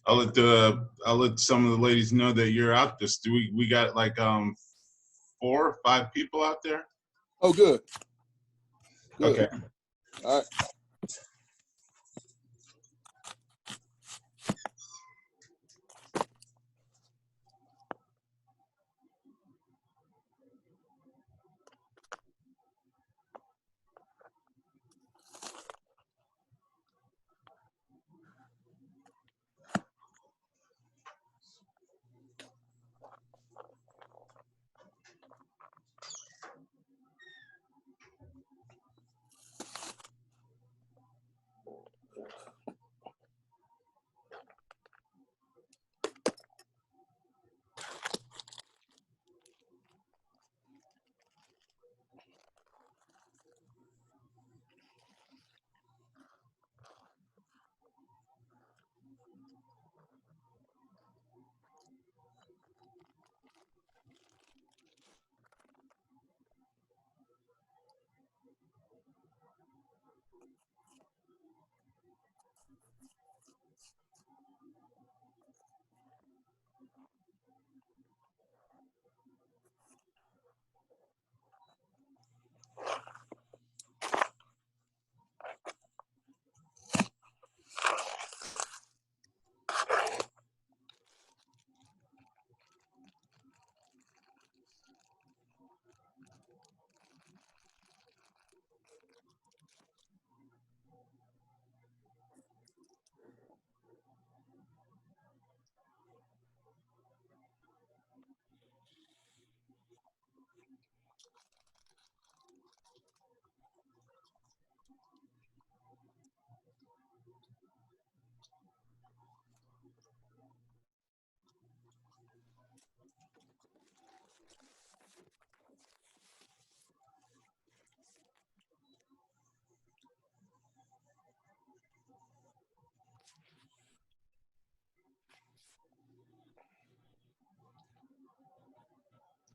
I'll let some of the ladies know that you're out this. We got like 4 or 5 people out there? Oh, good. Good. Okay. All right.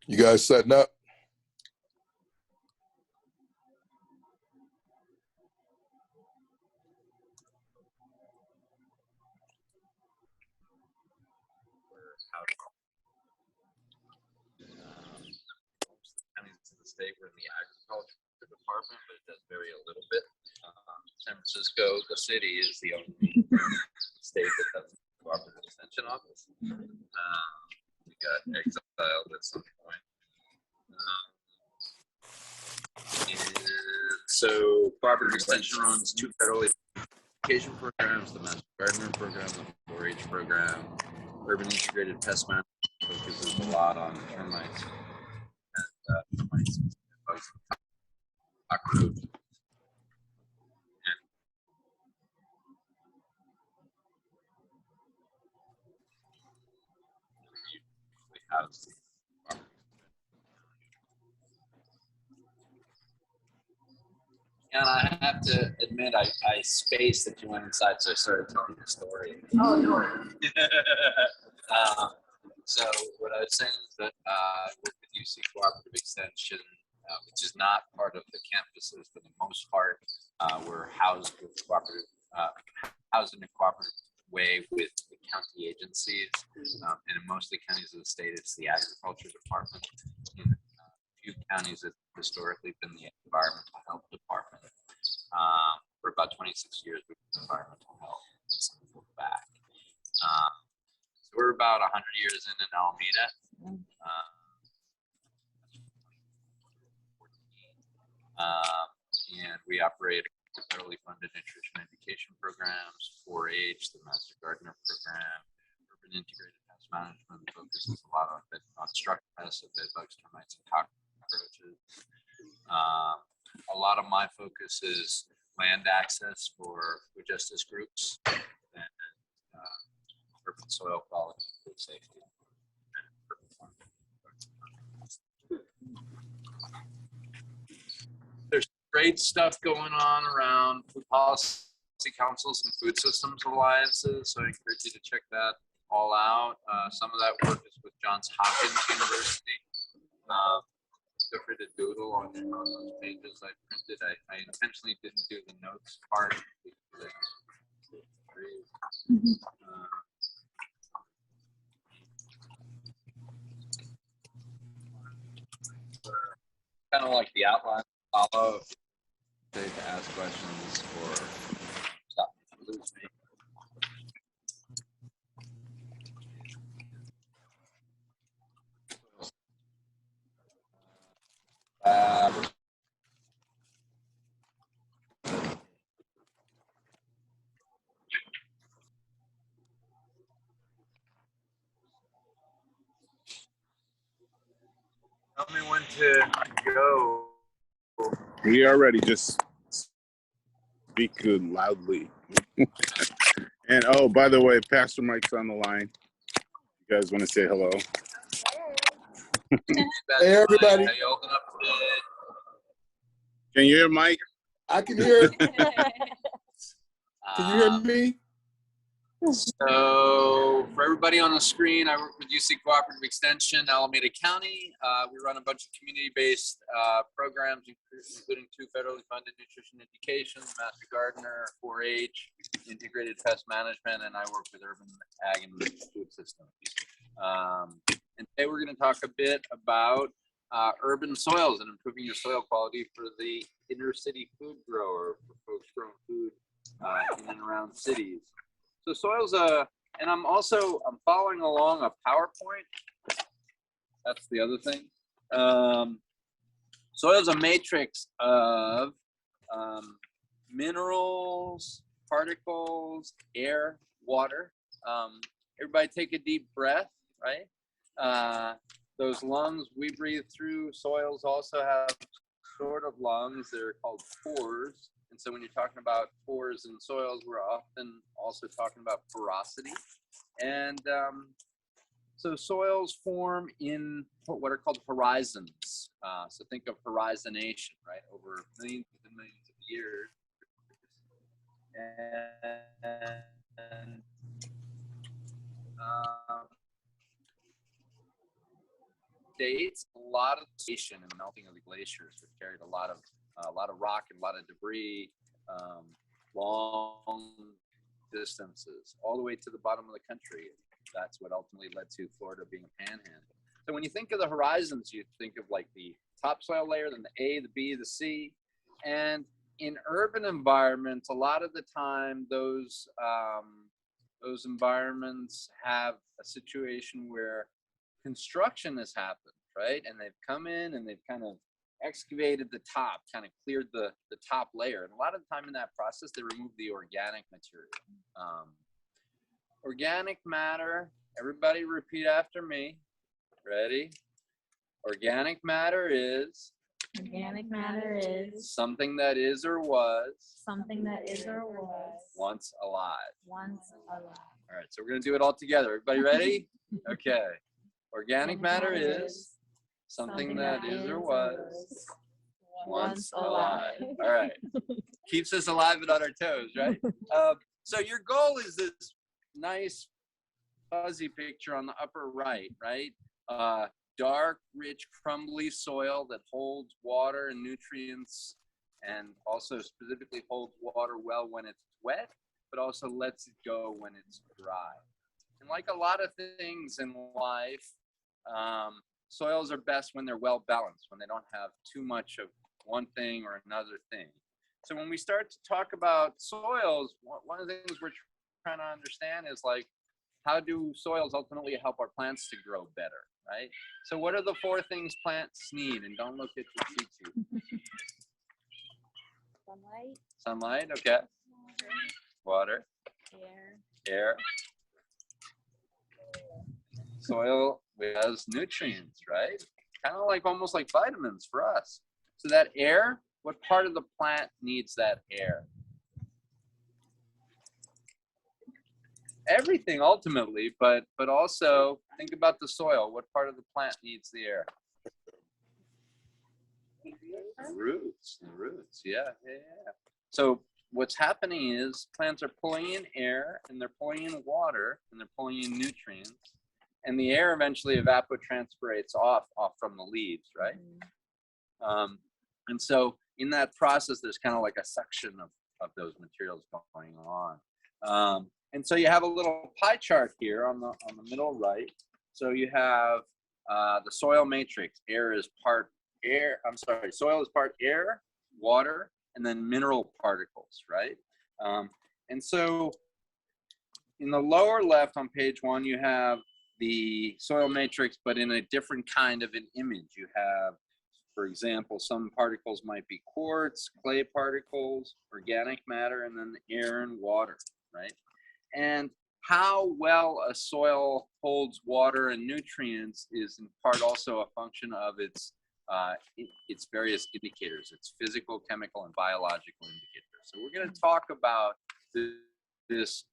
You guys setting up? To the state, we're in the agriculture department, but it does vary a little bit. San Francisco, the city, is the only state that has a cooperative extension office. We got exiled at some point. And so cooperative extension runs 2 federal education programs, the Master Gardener program, the 4-H program. Urban Integrated Pest Management focuses a lot on termites and termites, bugs, cockroaches. And I have to admit, I spaced that you went inside, so I started telling the story. Oh, no. So what I was saying is that I work with UC Cooperative Extension, which is not part of the campuses for the most part. We're housed with cooperative, housed in a cooperative way with the county agencies, and in most of the counties of the state, it's the agriculture department. In a few counties, it's historically been the environmental health department. For about 26 years, we've been environmental health. Let's look back. So we're about 100 years in Alameda. And we operate federally funded nutrition education programs, 4-H, the Master Gardener program, Urban Integrated Pest Management focuses a lot on structural pests, bed bugs, termites, and cockroaches. A lot of my focus is land access for food justice groups and urban soil quality, food safety. There's great stuff going on around food policy councils and food systems alliances, so I encourage you to check that all out. Some of that work is with Johns Hopkins University. Feel free to doodle on those pages I printed. I intentionally didn't do the notes part because ask questions or stop me if you lose me. Tell me when to go. We are ready. Just speak good loudly. And oh, by the way, Pastor Mike's on the line. You guys want to say hello? Hey, everybody. How you holding up today? Can you hear Mike? I can hear. Can you hear me? So for everybody on the screen, I work with UC Cooperative Extension, Alameda County. We run a bunch of community-based programs, including 2 federally funded nutrition education, Master Gardener, 4-H, integrated pest management, and I work with urban ag and food systems. And today we're going to talk a bit about urban soils and improving your soil quality for the inner city food grower, for folks growing food in and around cities. So soils, and I'm following along a PowerPoint. That's the other thing. Soil's a matrix of minerals, particles, air, water. Everybody take a deep breath, right? Those lungs we breathe through, soils also have sort of lungs. They're called pores. And so when you're talking about pores in soils, we're often also talking about porosity. And so soils form in what are called horizons. So think of horizonation, right? Over millions and millions of years. And dates a lot of station and melting of the glaciers, which carried a lot of rock and a lot of debris, long distances, all the way to the bottom of the country. That's what ultimately led to Florida being a panhandle. So when you think of the horizons, you think of like the topsoil layer, then the A, the B, the C. And in urban environments, a lot of the time, those environments have a situation where construction has happened, right? And they've come in and they've kind of excavated the top, kind of cleared the top layer. And a lot of the time in that process, they remove the organic material. Organic matter, everybody repeat after me. Ready? Organic matter is? Organic matter is something that is or was? Something that is or was once alive. Once alive. All right, so we're going to do it all together. Everybody ready? Okay. Organic matter is something that is or was once alive. All right. Keeps us alive and on our toes, right? So your goal is this nice fuzzy picture on the upper right, right? Dark, rich, crumbly soil that holds water and nutrients and also specifically holds water well when it's wet, but also lets it go when it's dry. And like a lot of things in life, soils are best when they're well balanced, when they don't have too much of one thing or another thing. So when we start to talk about soils, one of the things we're trying to understand is like, how do soils ultimately help our plants to grow better, right? So what are the 4 things plants need? And don't look at your cheat sheet. Sunlight. Sunlight, okay. Water. Air. Soil has nutrients, right? Kind of like almost like vitamins for us. So that air, what part of the plant needs that air? Everything ultimately, but also think about the soil. What part of the plant needs the air? The roots, yeah. So what's happening is plants are pulling in air and they're pulling in water and they're pulling in nutrients, and the air eventually evapotranspirates off from the leaves, right? And so in that process, there's kind of like a suction of those materials going on. And so you have a little pie chart here on the middle right. So you have the soil matrix. Soil is part air, water, and then mineral particles, right? And so in the lower left on page 1, you have the soil matrix, but in a different kind of an image. You have, for example, some particles might be quartz, clay particles, organic matter, and then air and water, right? And how well a soil holds water and nutrients is in part also a function of its various indicators, its physical, chemical, and biological indicators. So we're going to talk about this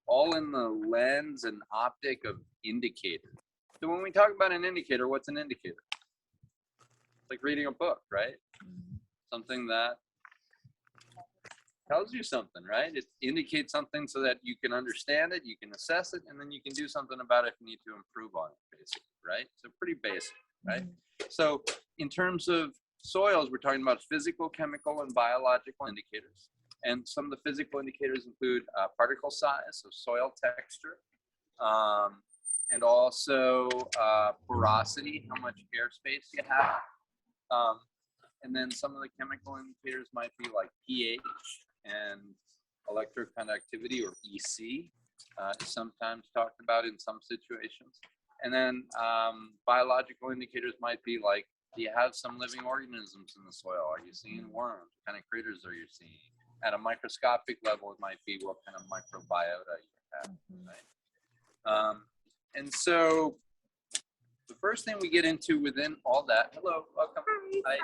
all in the lens and optic of indicator. So when we talk about an indicator, what's an indicator? Like reading a book, right? Something that tells you something, right? It indicates something so that you can understand it, you can assess it, and then you can do something about it if you need to improve on it, basically, right? So pretty basic, right? So in terms of soils, we're talking about physical, chemical, and biological indicators. And some of the physical indicators include particle size, so soil texture, and also porosity, how much airspace you have. And then some of the chemical indicators might be like pH and electroconductivity, or EC, is sometimes talked about in some situations. And then biological indicators might be like, do you have some living organisms in the soil? Are you seeing worms? What kind of critters are you seeing? At a microscopic level, it might be what kind of microbiota you have, right? And so the first thing we get into within all that, hello, welcome. Hi.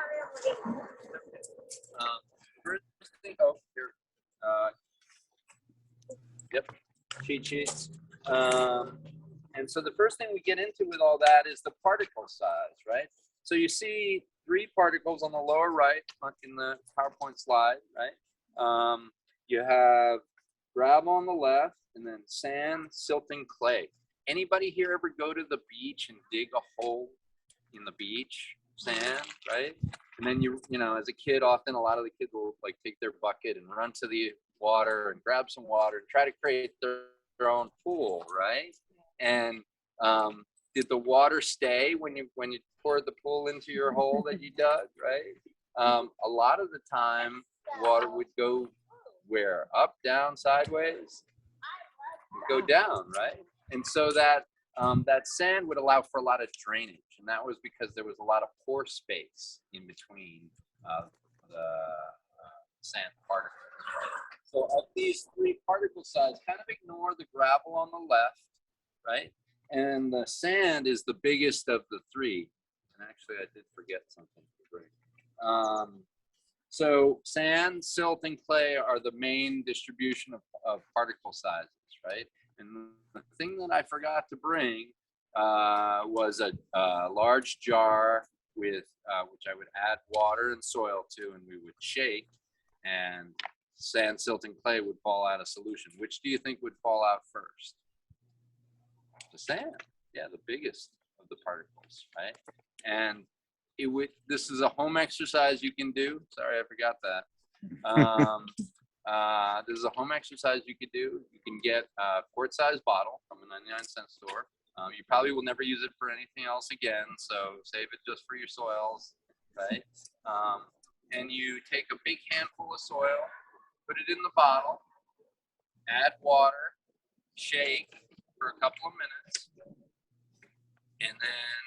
First thing, oh, here. Yep, cheat sheets. And so the first thing we get into with all that is the particle size, right? So you see 3 particles on the lower right in the PowerPoint slide, right? You have gravel on the left, and then sand, silt, and clay. Anybody here ever go to the beach and dig a hole in the beach sand, right? And then you know, as a kid, often a lot of the kids will like take their bucket and run to the water and grab some water and try to create their own pool, right? And did the water stay when you poured the pool into your hole that you dug, right? A lot of the time, water would go where? Up, down, sideways? Go down, right? And so that that sand would allow for a lot of drainage, and that was because there was a lot of pore space in between the sand particles. Right? So of these 3 particle size, kind of ignore the gravel on the left, right? And the sand is the biggest of the 3. And actually, I did forget something. So sand, silt, and clay are the main distribution of particle sizes, right? And the thing that I forgot to bring was a large jar with which I would add water and soil to, and we would shake, and sand, silt, and clay would fall out of solution. Which do you think would fall out first? The sand. Yeah, the biggest of the particles, right? And it would. This is a home exercise you can do. Sorry, I forgot that. This is a home exercise you could do. You can get a quart-sized bottle from a 99-cent store. You probably will never use it for anything else again, so save it just for your soils, right? And you take a big handful of soil, put it in the bottle, add water, shake for a couple of minutes, and then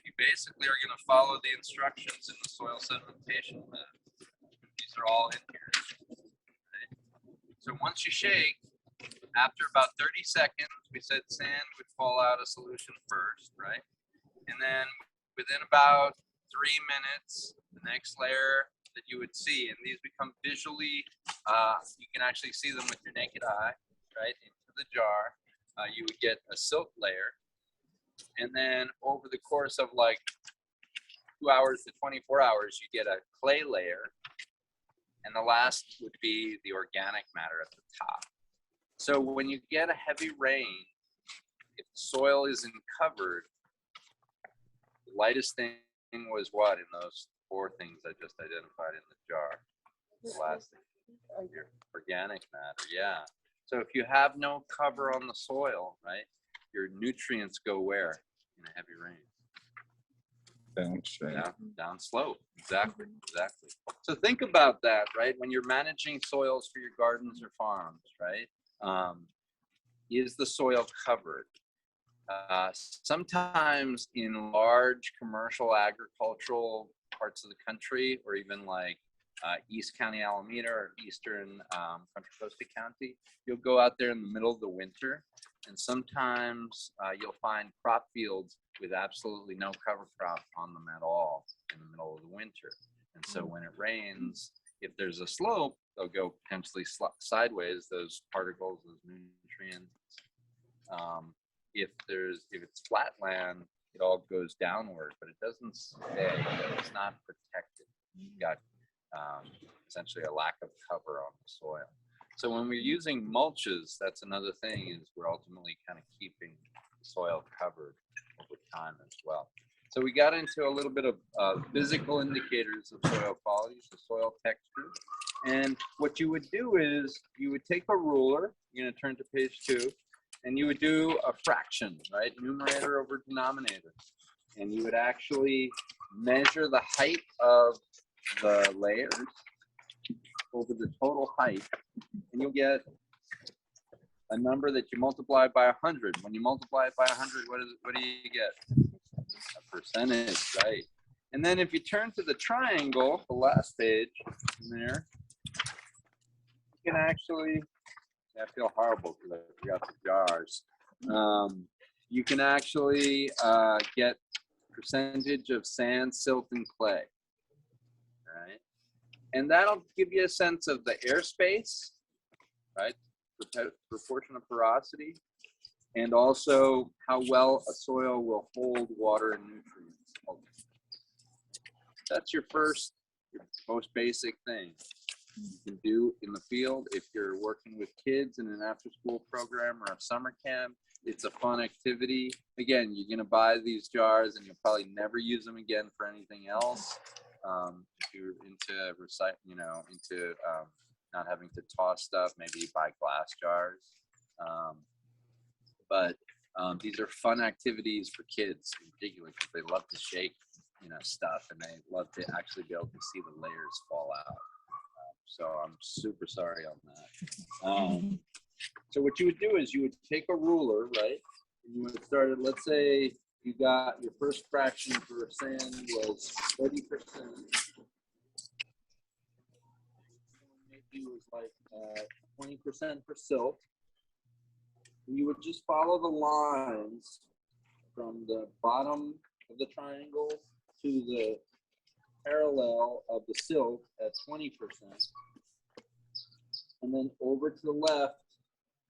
you basically are going to follow the instructions in the soil sedimentation lab. These are all in here. Right? So once you shake, after about 30 seconds, we said sand would fall out of solution first, right? And then within about 3 minutes, the next layer that you would see, and these become visually, you can actually see them with your naked eye, right, into the jar. You would get a silt layer. And then over the course of like 2 hours to 24 hours, you get a clay layer. And the last would be the organic matter at the top. So when you get a heavy rain, if the soil isn't covered, the lightest thing was what in those 4 things I just identified in the jar? The last thing, your organic matter, yeah. So if you have no cover on the soil, right, your nutrients go where in a heavy rain? Downstream. Down slope. Exactly. So think about that, right? When you're managing soils for your gardens or farms, right? Is the soil covered? Sometimes in large commercial agricultural parts of the country, or even like East County Alameda or Eastern Contra Costa County, you'll go out there in the middle of the winter, and sometimes you'll find crop fields with absolutely no cover crop on them at all in the middle of the winter. And so when it rains, if there's a slope, they'll go potentially sideways, those particles, those nutrients. If it's flat land, it all goes downward, but it doesn't stay. It's not protected. You've got essentially a lack of cover on the soil. So when we're using mulches, that's another thing, is we're ultimately kind of keeping the soil covered over time as well. So we got into a little bit of physical indicators of soil quality, so soil texture. And what you would do is you would take a ruler, you're going to turn to page 2, and you would do a fraction, right? Numerator over denominator. And you would actually measure the height of the layers over the total height, and you'll get a number that you multiply by 100. When you multiply it by 100, what do you get? A percentage, right? And then if you turn to the triangle, the last page there, you can actually, I feel horrible because I forgot the jars. You can actually get percentage of sand, silt, and clay, right? And that'll give you a sense of the airspace, right? Proportion of porosity, and also how well a soil will hold water and nutrients. That's your most basic thing you can do in the field. If you're working with kids in an after-school program or a summer camp, it's a fun activity. Again, you're going to buy these jars and you'll probably never use them again for anything else. If you're into into not having to toss stuff, maybe you buy glass jars. But these are fun activities for kids in particular, because they love to shake, stuff, and they love to actually be able to see the layers fall out. So I'm super sorry on that. So what you would do is you would take a ruler, right? And you would start at, let's say you got your first fraction for sand was 30%. Maybe it was like 20% for silt. And you would just follow the lines from the bottom of the triangle to the parallel of the silt at 20%. And then over to the left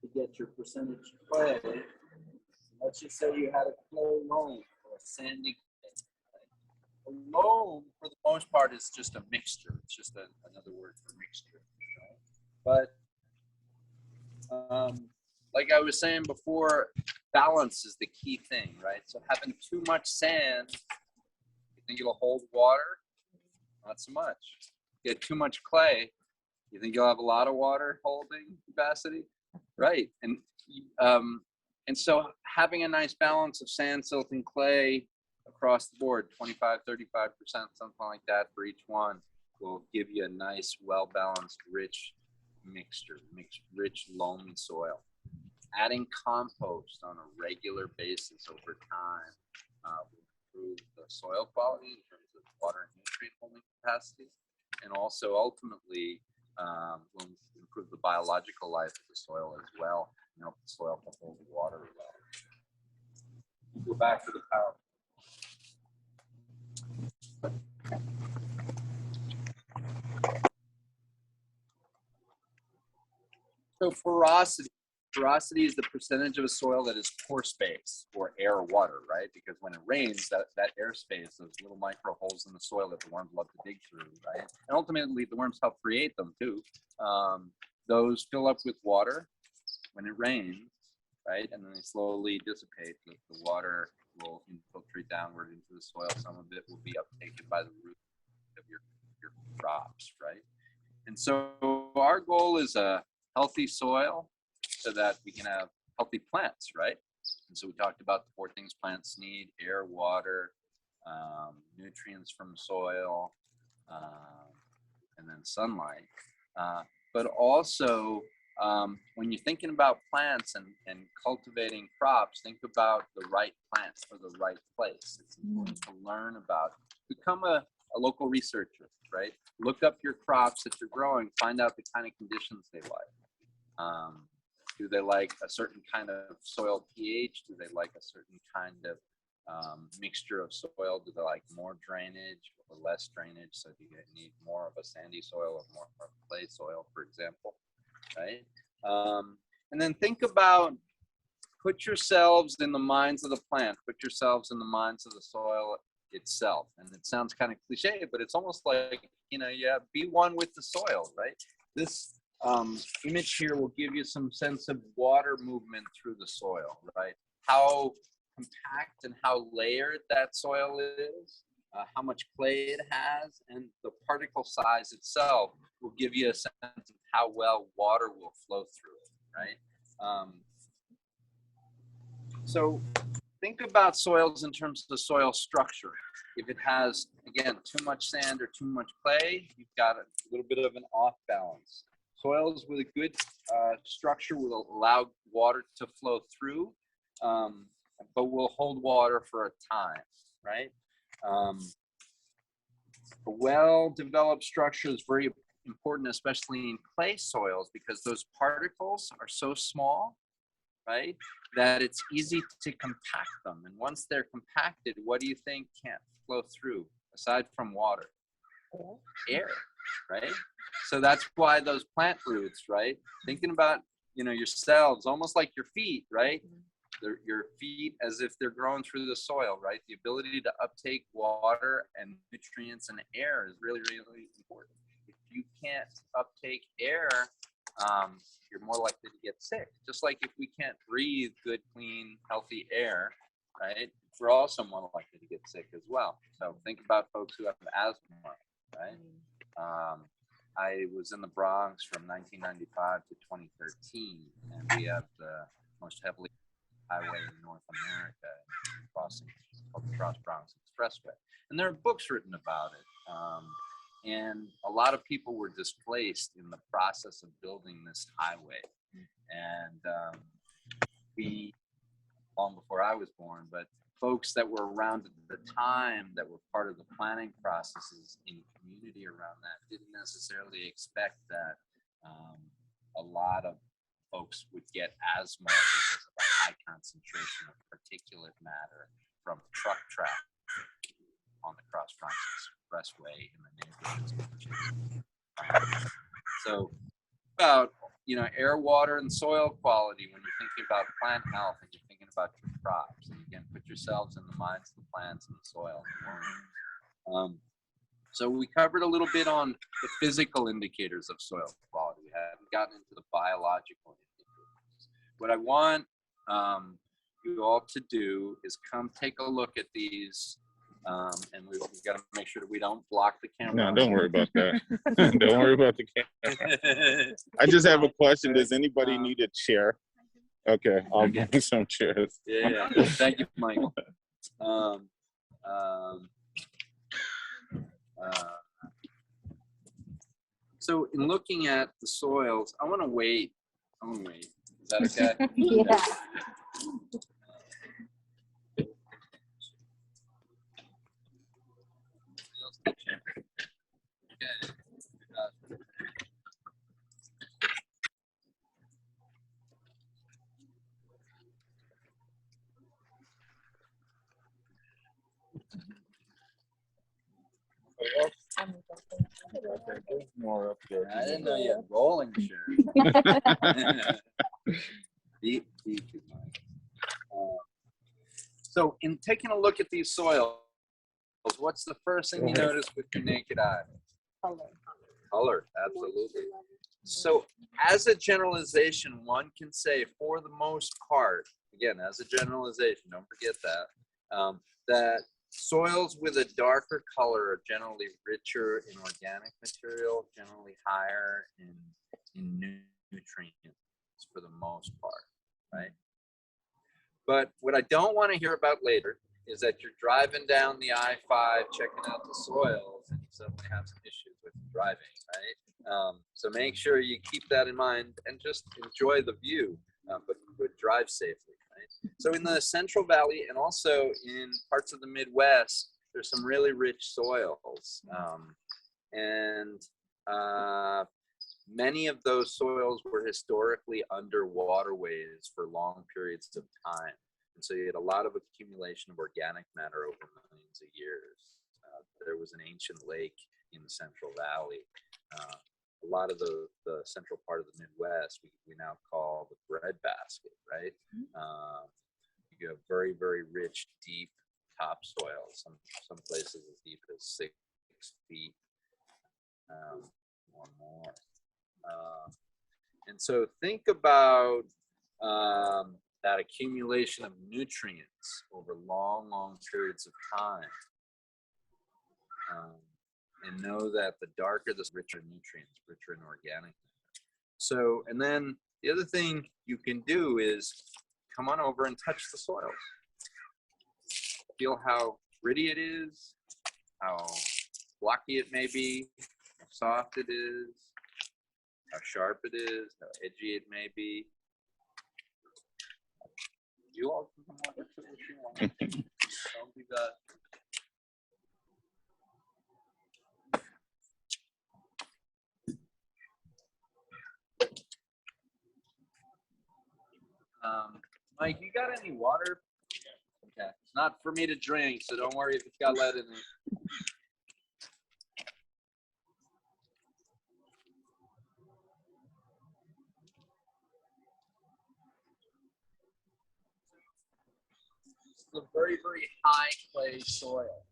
to get your percentage clay. Let's just say you had a clay loam or a sandy clay. A loam, for the most part, is just a mixture. It's just another word for mixture. Right? But like I was saying before, balance is the key thing, right? So having too much sand, you think it'll hold water? Not so much. Get too much clay, you think you'll have a lot of water holding capacity? Right. And so having a nice balance of sand, silt, and clay across the board, 25, 35%, something like that for each one, will give you a nice, well-balanced, rich mixture, rich loamy soil. Adding compost on a regular basis over time will improve the soil quality in terms of water and nutrient holding capacity, and also ultimately will improve the biological life of the soil as well, and help the soil to hold water well. Go back to the power. So porosity. Porosity is the percentage of a soil that is pore space, or air or water, right? Because when it rains, that air space, those little micro holes in the soil that the worms love to dig through, right? And ultimately, the worms help create them too. Those fill up with water when it rains, right? And then they slowly dissipate. The water will infiltrate downward into the soil. Some of it will be uptaken by the roots of your crops, right? And so our goal is a healthy soil, so that we can have healthy plants, right? And so we talked about the 4 things plants need: air, water, nutrients from soil, and then sunlight. But also, when you're thinking about plants and cultivating crops, think about the right plants for the right place. It's important to learn about. Become a local researcher, right? Look up your crops that you're growing, find out the kind of conditions they like. Do they like a certain kind of soil pH? Do they like a certain kind of mixture of soil? Do they like more drainage or less drainage? So do you need more of a sandy soil or more of a clay soil, for example, right? And then think about, put yourselves in the minds of the plant, put yourselves in the minds of the soil itself. And it sounds kind of cliche, but it's almost like, yeah, be one with the soil, right? This image here will give you some sense of water movement through the soil, right? How compact and how layered that soil is, how much clay it has, and the particle size itself will give you a sense of how well water will flow through it, right? So think about soils in terms of soil structure. If it has, again, too much sand or too much clay, you've got a little bit of an off balance. Soils with a good structure will allow water to flow through, but will hold water for a time, right? A well-developed structure is very important, especially in clay soils, because those particles are so small, right, that it's easy to compact them. And once they're compacted, what do you think can't flow through, aside from water? Air, right? So that's why those plant roots, right? Thinking about, yourselves, almost like your feet, right? Your feet as if they're growing through the soil, right? The ability to uptake water and nutrients and air is really, really important. If you can't uptake air, you're more likely to get sick. Just like if we can't breathe good, clean, healthy air, right? We're also more likely to get sick as well. So think about folks who have asthma, right? I was in the Bronx from 1995 to 2013, and we have the most heavily highway in North America, crossing called the Cross Bronx Expressway. And there are books written about it. And a lot of people were displaced in the process of building this highway. And we, long before I was born, but folks that were around at the time that were part of the planning processes in community around that didn't necessarily expect that a lot of folks would get asthma because of a high concentration of particulate matter from truck traffic on the Cross Bronx Expressway in the neighborhoods. So about, air, water, and soil quality when you're thinking about plant health and you're thinking about your crops. And again, put yourselves in the minds of the plants and the soil. So we covered a little bit on the physical indicators of soil quality. We haven't gotten into the biological indicators. What I want you all to do is come take a look at these, and we've got to make sure that we don't block the camera. No, don't worry about that. Don't worry about the camera. I just have a question. Does anybody need a chair? Okay, I'll get some chairs. Yeah. Thank you, Michael. So in looking at the soils, I want to wait. Is that okay? Yeah. More up there. I didn't know you had rolling chairs. Deep, Mike. So in taking a look at these soils, what's the first thing you notice with your naked eye? Color, absolutely. So as a generalization, one can say for the most part, again, as a generalization, don't forget that, that soils with a darker color are generally richer in organic material, generally higher in nutrients for the most part, right? But what I don't want to hear about later is that you're driving down the I-5, checking out the soils, and you suddenly have some issues with driving, right? So make sure you keep that in mind and just enjoy the view, but drive safely, right? So in the Central Valley and also in parts of the Midwest, there's some really rich soils. Many of those soils were historically under waterways for long periods of time. And so you had a lot of accumulation of organic matter over millions of years. There was an ancient lake in the Central Valley. A lot of the central part of the Midwest, we now call the breadbasket, right? You have very, very rich, deep topsoil, some places as deep as 6 feet or more. And so think about that accumulation of nutrients over long, long periods of time. And know that the darker, the richer nutrients, richer in organic. So, and then the other thing you can do is come on over and touch the soils. Feel how gritty it is, how blocky it may be, how soft it is, how sharp it is, how edgy it may be. You all can come over to what you want. Don't do that. Mike, you got any water? Okay, it's not for me to drink, so don't worry if it's got lead in it. It's a very, very high clay soil.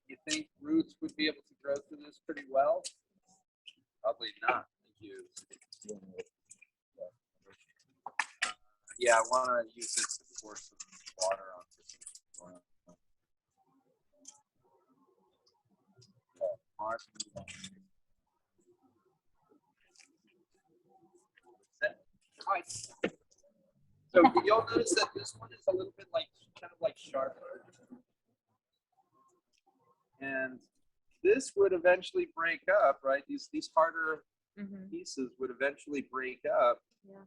You think roots would be able to grow through this pretty well? Probably not. Thank you. Yeah, I want to use this to pour some water on this soil. So you'll notice that this one is a little bit like kind of like sharper, and this would eventually break up, right? These harder pieces would eventually break up. Yeah.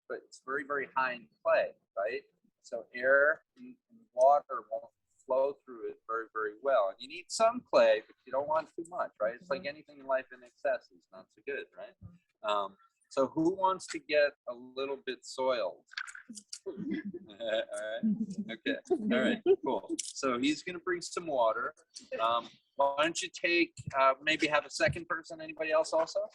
But it's very, very high in clay, right? So air and water won't flow through it very, very well. And you need some clay, but you don't want too much, right? It's like anything in life in excess is not so good, right? So who wants to get a little bit soiled? All right. Okay. All right. Cool. So he's going to bring some water. Why don't you take, maybe have a second person, anybody else also?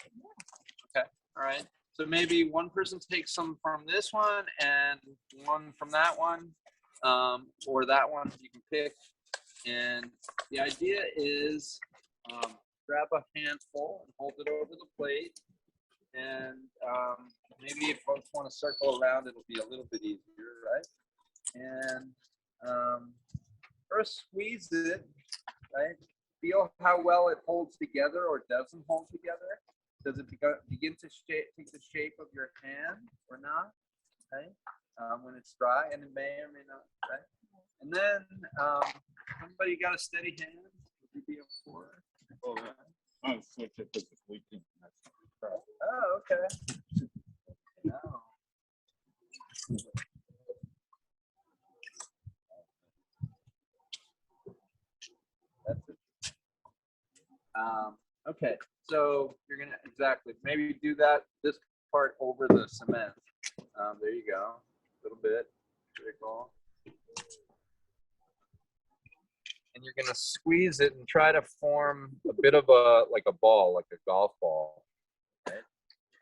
Okay. All right. So maybe one person takes some from this one and one from that one, or that one, you can pick. And the idea is grab a handful and hold it over the plate. And maybe if folks want to circle around, it'll be a little bit easier, right? And first squeeze it, right? Feel how well it holds together or doesn't hold together. Does it begin to take the shape of your hand or not? Okay. When it's dry, and it may or may not. Right. And then somebody got a steady hand? Would you be a pour? Oh, yeah. I'll switch it to the leaking. Oh, okay. No. That's it. Okay. So you're gonna maybe do this part over the cement. There you go, a little bit, very cool. And you're gonna squeeze it and try to form a bit of a ball, like a golf ball, right?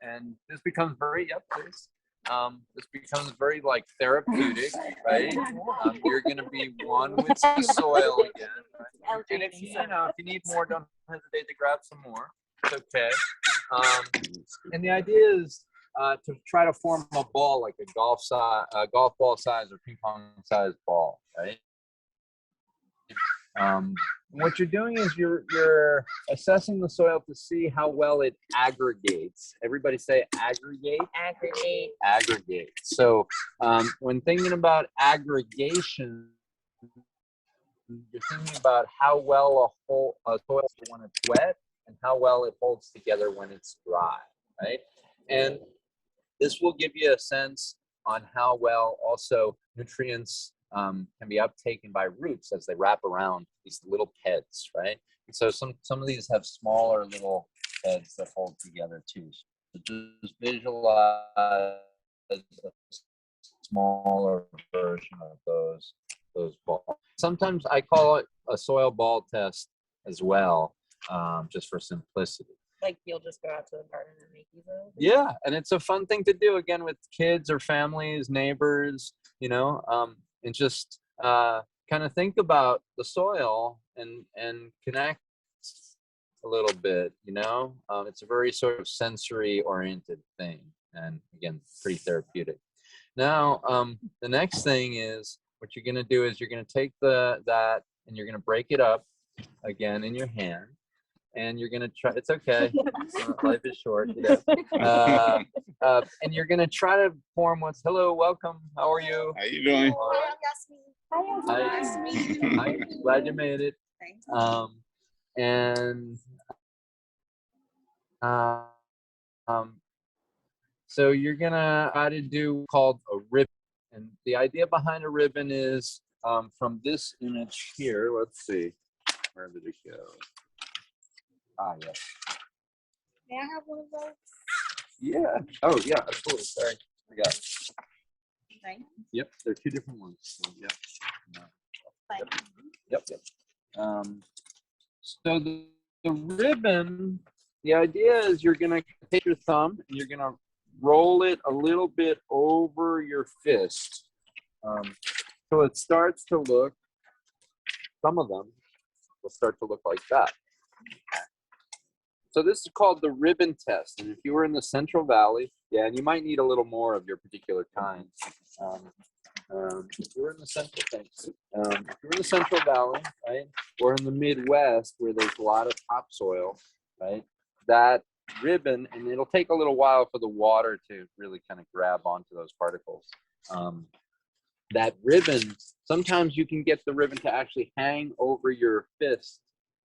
And this becomes very this becomes very like therapeutic, right? You're gonna be one with the soil again, right? And if you need more, don't hesitate to grab some more. It's okay. And the idea is to try to form a ball, like a golf ball size or ping pong size ball, right? What you're doing is you're assessing the soil to see how well it aggregates. Everybody say aggregate. Aggregate. Aggregate. So when thinking about aggregation, you're thinking about how well a soil when it's wet and how well it holds together when it's dry, right? And this will give you a sense on how well also nutrients can be uptaken by roots as they wrap around these little heads, right? And so some of these have smaller little heads that hold together too. So just visualize a smaller version of those balls. Sometimes I call it a soil ball test as well, just for simplicity. Like you'll just go out to the garden and make these little things? Yeah, and it's a fun thing to do again with kids or families, neighbors, and just kind of think about the soil and connect a little bit. It's a very sort of sensory oriented thing, and again, pretty therapeutic. Now, the next thing is what you're going to do is you're going to take that and you're going to break it up again in your hand. And you're going to try, it's okay. Life is short. And you're going to try to form hello, welcome. How are you? How you doing? Hi. Nice to meet you. Hi. Glad you made it. So you're going to try to do called a ribbon. And the idea behind a ribbon is from this image here. Let's see. Where did it go? Ah, yes. May I have one of those? Yeah. Oh, yeah. Absolutely. Sorry. I got it. Thank Yep. They're two different ones. So, yep. No. you. Yep. So the ribbon, the idea is you're going to take your thumb and you're going to roll it a little bit over your fist. So it starts to look, some of them will start to look like that. So this is called the ribbon test. And if you were in the Central Valley, and you might need a little more of your particular kind. If you're in the Central Valley, right, or in the Midwest where there's a lot of topsoil, right, that ribbon, and it'll take a little while for the water to really kind of grab onto those particles. That ribbon, sometimes you can get the ribbon to actually hang over your fist,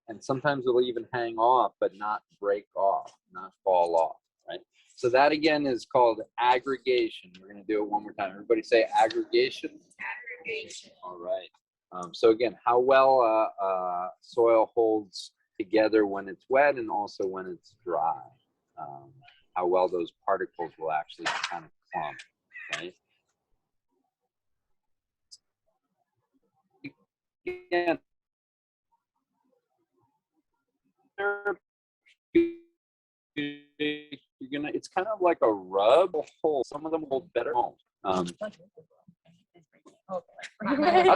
and sometimes it'll even hang off, but not break off, not fall off, right? So that again is called aggregation. We're going to do it one more time. Everybody say aggregation. Aggregation. All right. So again, how well soil holds together when it's wet and also when it's dry. How well those particles will actually kind of clump, right? Again, it's kind of like a rub hold. Some of them hold better. Up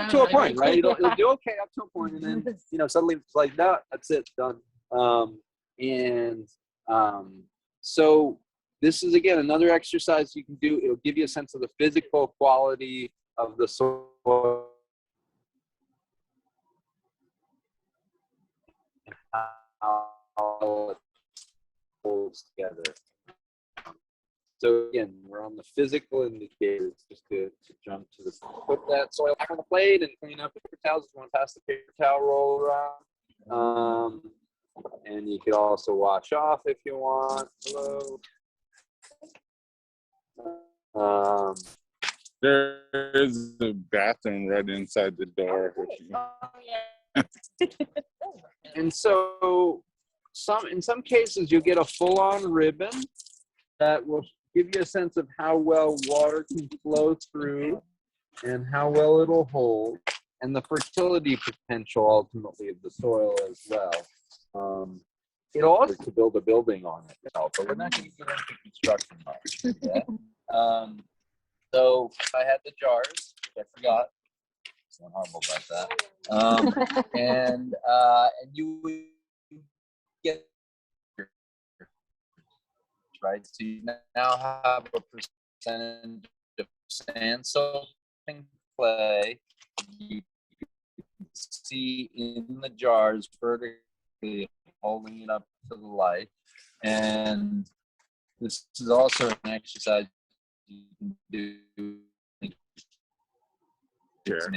to a point, right? It'll do okay up to a point, and then suddenly it's like that's it, done. So this is again another exercise you can do. It'll give you a sense of the physical quality of the soil. How it holds together. So again, we're on the physical indicators. Just to jump to the, put that soil back on the plate and clean up paper towels. If you want to pass the paper towel roll around. And you could also wash off if you want. Hello. There's a bathroom right inside the door. And so in some cases you'll get a full-on ribbon that will give you a sense of how well water can flow through and how well it'll hold, and the fertility potential ultimately of the soil as well. It'll also to build a building on it, but we're not going to get into construction much yet. So I had the jars, which I forgot. I'm humble about that. And you would get right. So you now have a percentage of sand soaking clay. You can see in the jars vertically, holding it up to the light. And this is also an exercise you can do. Sure.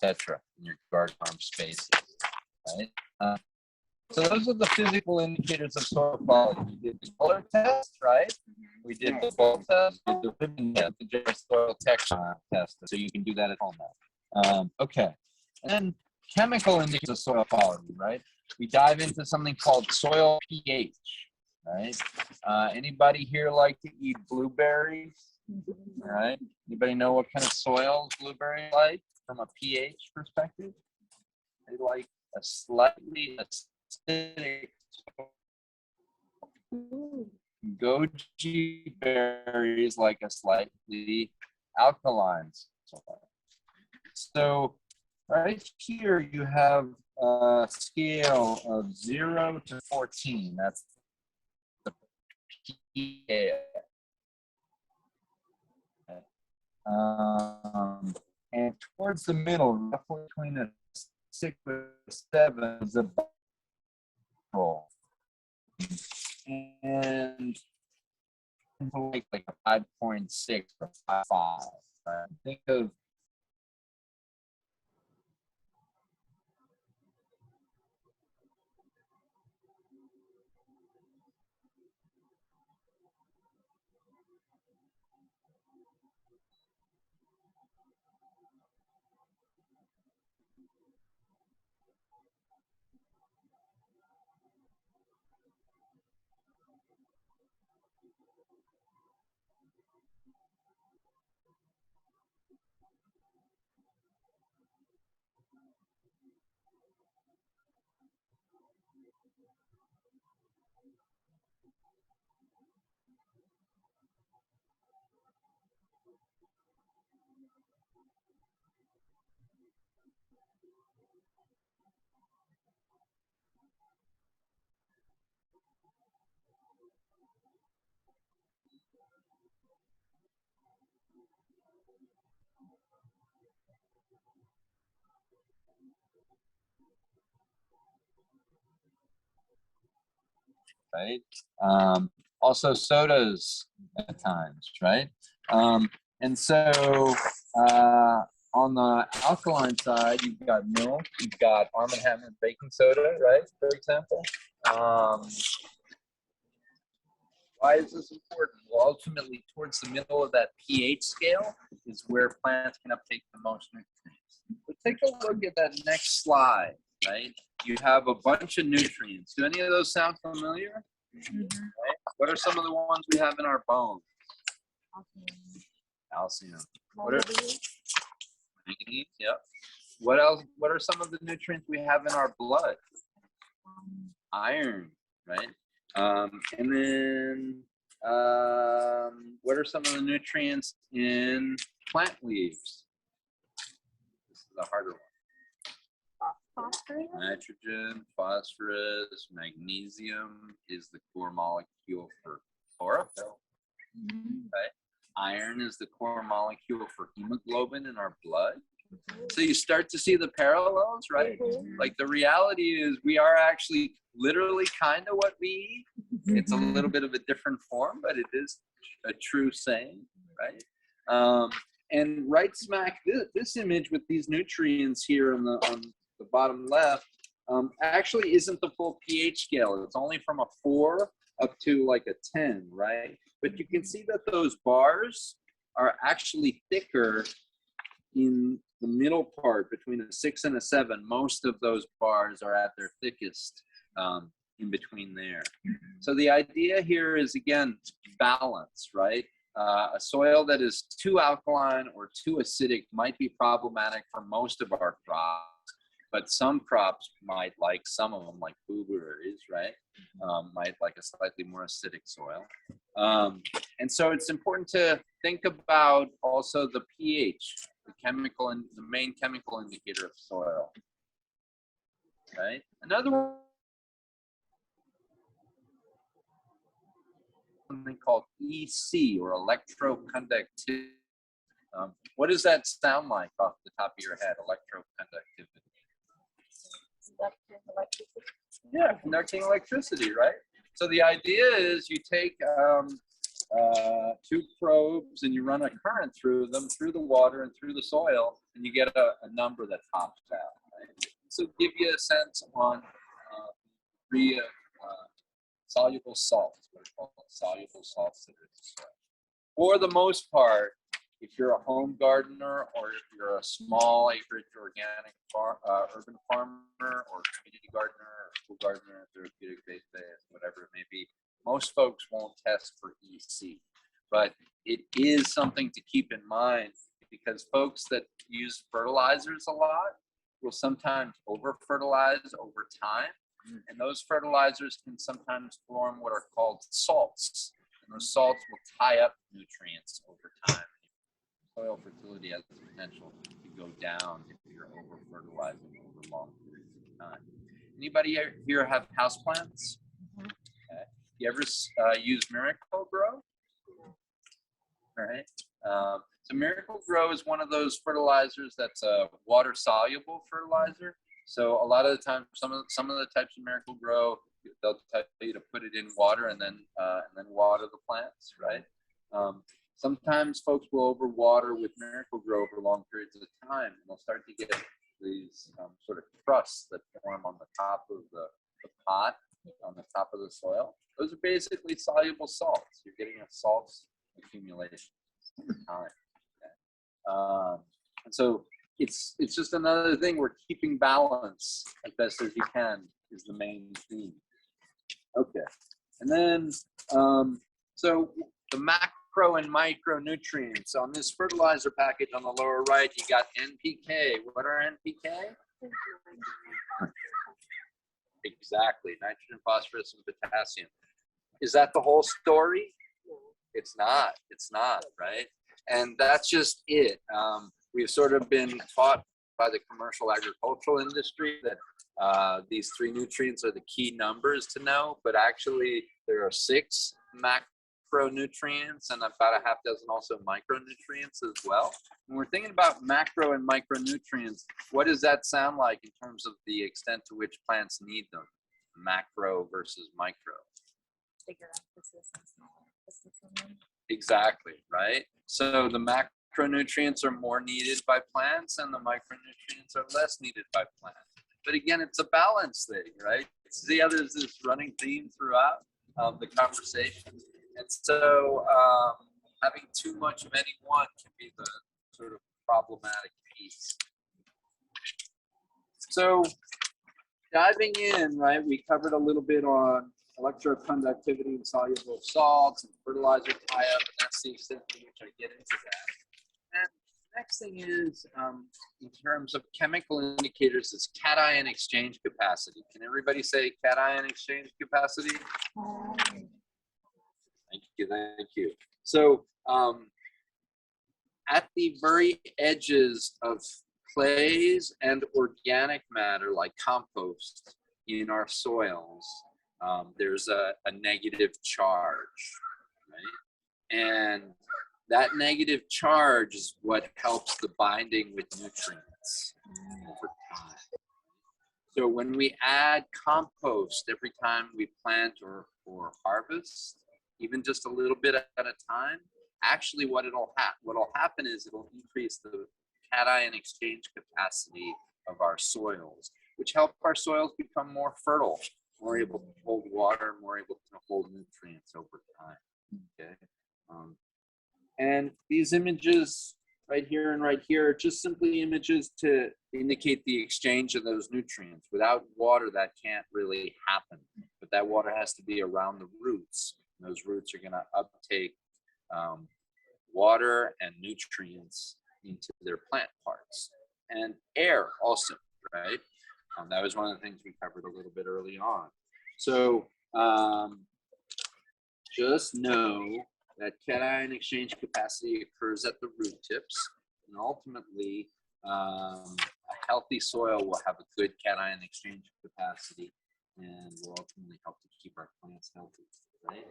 Etc. in your guard arm spaces, right? So those are the physical indicators of soil quality. We did the color test, right? We did the bulk test, we did the ribbon test, the general soil texture test. So you can do that at home now. Okay. And then chemical indicators of soil quality, right? We dive into something called soil pH, right? Anybody here like to eat blueberries? All right. Anybody know what kind of soil blueberries like from a pH perspective? They like a slightly acidic. Goji berries like a slightly alkaline soil. So right here you have a scale of 0 to 14. That's the pH. And towards the middle, roughly between a 6 and 7, is a bubble. And like a 5.6 or 5. Right? Think of right? Also sodas at times, right? And so on the alkaline side, you've got milk, you've got Arm & Hammer baking soda, right? For example. Why is this important? Well, ultimately, towards the middle of that pH scale is where plants can uptake the most nutrients. But take a look at that next slide, right? You have a bunch of nutrients. Do any of those sound familiar? Right? What are some of the ones we have in our bones? Calcium. What are manganese? Yep. What else? What are some of the nutrients we have in our blood? Iron, right? And then what are some of the nutrients in plant leaves? This is a harder one. Phosphorus? Nitrogen, phosphorus, magnesium is the core molecule for chlorophyll. Right? Iron is the core molecule for hemoglobin in our blood. So you start to see the parallels, right? Like the reality is we are actually literally kind of what we eat. It's a little bit of a different form, but it is a true saying, right? And right smack this image with these nutrients here on the bottom left actually isn't the full pH scale. It's only from a 4 up to like a 10, right? But you can see that those bars are actually thicker in the middle part between a 6 and a 7. Most of those bars are at their thickest in between there. So the idea here is, again, balance, right? A soil that is too alkaline or too acidic might be problematic for most of our crops, but some crops might like some of them, like blueberries, right? Might like a slightly more acidic soil. And so it's important to think about also the pH, the chemical and the main chemical indicator of soil, right? Another one, something called EC, or electroconductivity. What does that sound like off the top of your head? Electroconductivity. Yeah, conducting electricity, right? So the idea is you take two probes and you run a current through them, through the water and through the soil, and you get a number that pops out. Right? So give you a sense on three soluble salts, what are called soluble salts that are in the soil. For the most part, if you're a home gardener or if you're a small acreage organic urban farmer or community gardener or school gardener, therapeutic based, whatever it may be, most folks won't test for EC. But it is something to keep in mind because folks that use fertilizers a lot will sometimes over fertilize over time. And those fertilizers can sometimes form what are called salts. And those salts will tie up nutrients over time. Soil fertility has the potential to go down if you're over fertilizing over long periods of time. Anybody here have houseplants? Okay. You ever use Miracle-Gro? All right. So Miracle-Gro is one of those fertilizers that's a water-soluble fertilizer. So a lot of the time, some of the types of Miracle-Gro, they'll tell you to put it in water and then water the plants, right? Sometimes folks will overwater with Miracle-Gro over long periods of time, and they'll start to get these sort of crusts that form on the top of the pot, on the top of the soil. Those are basically soluble salts. You're getting a salts accumulation over time. Okay? And so it's just another thing. We're keeping balance as best as you can is the main theme. Okay, and then so the macro and micronutrients on this fertilizer package on the lower right, you got NPK. What are NPK? Exactly, nitrogen, phosphorus, and potassium. Is that the whole story? It's not. It's not, right? And that's just it. We've sort of been taught by the commercial agricultural industry that these three nutrients are the key numbers to know, but actually there are 6 macronutrients and about a half dozen also micronutrients as well. When we're thinking about macro and micronutrients, what does that sound like in terms of the extent to which plants need them? Macro versus micro. Bigger emphasis and smaller emphasis on them. Exactly, right? So the macronutrients are more needed by plants and the micronutrients are less needed by plants. But again, it's a balance thing, right? See how there's this running theme throughout the conversation. And so having too much of any one can be the sort of problematic piece. So diving in, right, we covered a little bit on electroconductivity and soluble salts and fertilizer tie-up, and that's the extent to which I get into that. And the next thing is, in terms of chemical indicators, is cation exchange capacity. Can everybody say cation exchange capacity? Thank you, thank you. So at the very edges of clays and organic matter like compost in our soils, there's a negative charge, right? And that negative charge is what helps the binding with nutrients over time. So when we add compost every time we plant or harvest, even just a little bit at a time, actually what'll happen is it'll increase the cation exchange capacity of our soils, which help our soils become more fertile, more able to hold water, more able to hold nutrients over time. Okay, and these images right here and right here are just simply images to indicate the exchange of those nutrients. Without water, that can't really happen, but that water has to be around the roots. And those roots are going to uptake water and nutrients into their plant parts, and air also, right? That was one of the things we covered a little bit early on. So just know that cation exchange capacity occurs at the root tips, and ultimately a healthy soil will have a good cation exchange capacity and will ultimately help to keep our plants healthy, right?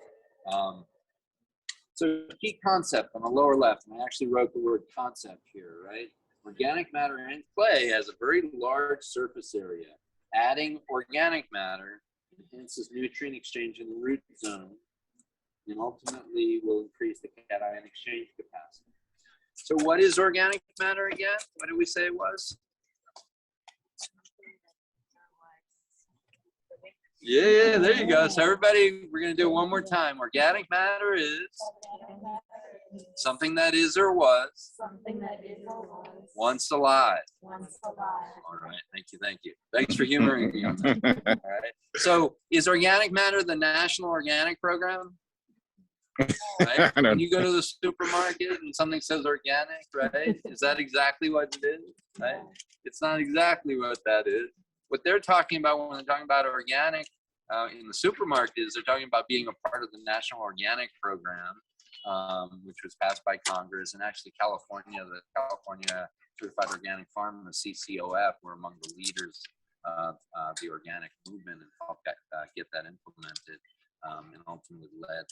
So key concept on the lower left, and I actually wrote the word concept here, right? Organic matter in clay has a very large surface area. Adding organic matter enhances nutrient exchange in the root zone and ultimately will increase the cation exchange capacity. So what is organic matter again? What did we say it was? Yeah, there you go. So everybody, we're going to do it one more time. Organic matter is something that is or was Something that is or was once alive. once alive. All right, thank you, thank you. Thanks for humoring me on that. All right. So is organic matter the National Organic Program? Right? I don't When you go to the supermarket and something says organic, right? Is that exactly what it is? Right? It's not exactly what that is. What they're talking about when they're talking about organic in the supermarket is they're talking about being a part of the National Organic Program, which was passed by Congress, and actually California, the California Certified Organic Farm, the CCOF, were among the leaders of the organic movement and helped get that implemented. And ultimately led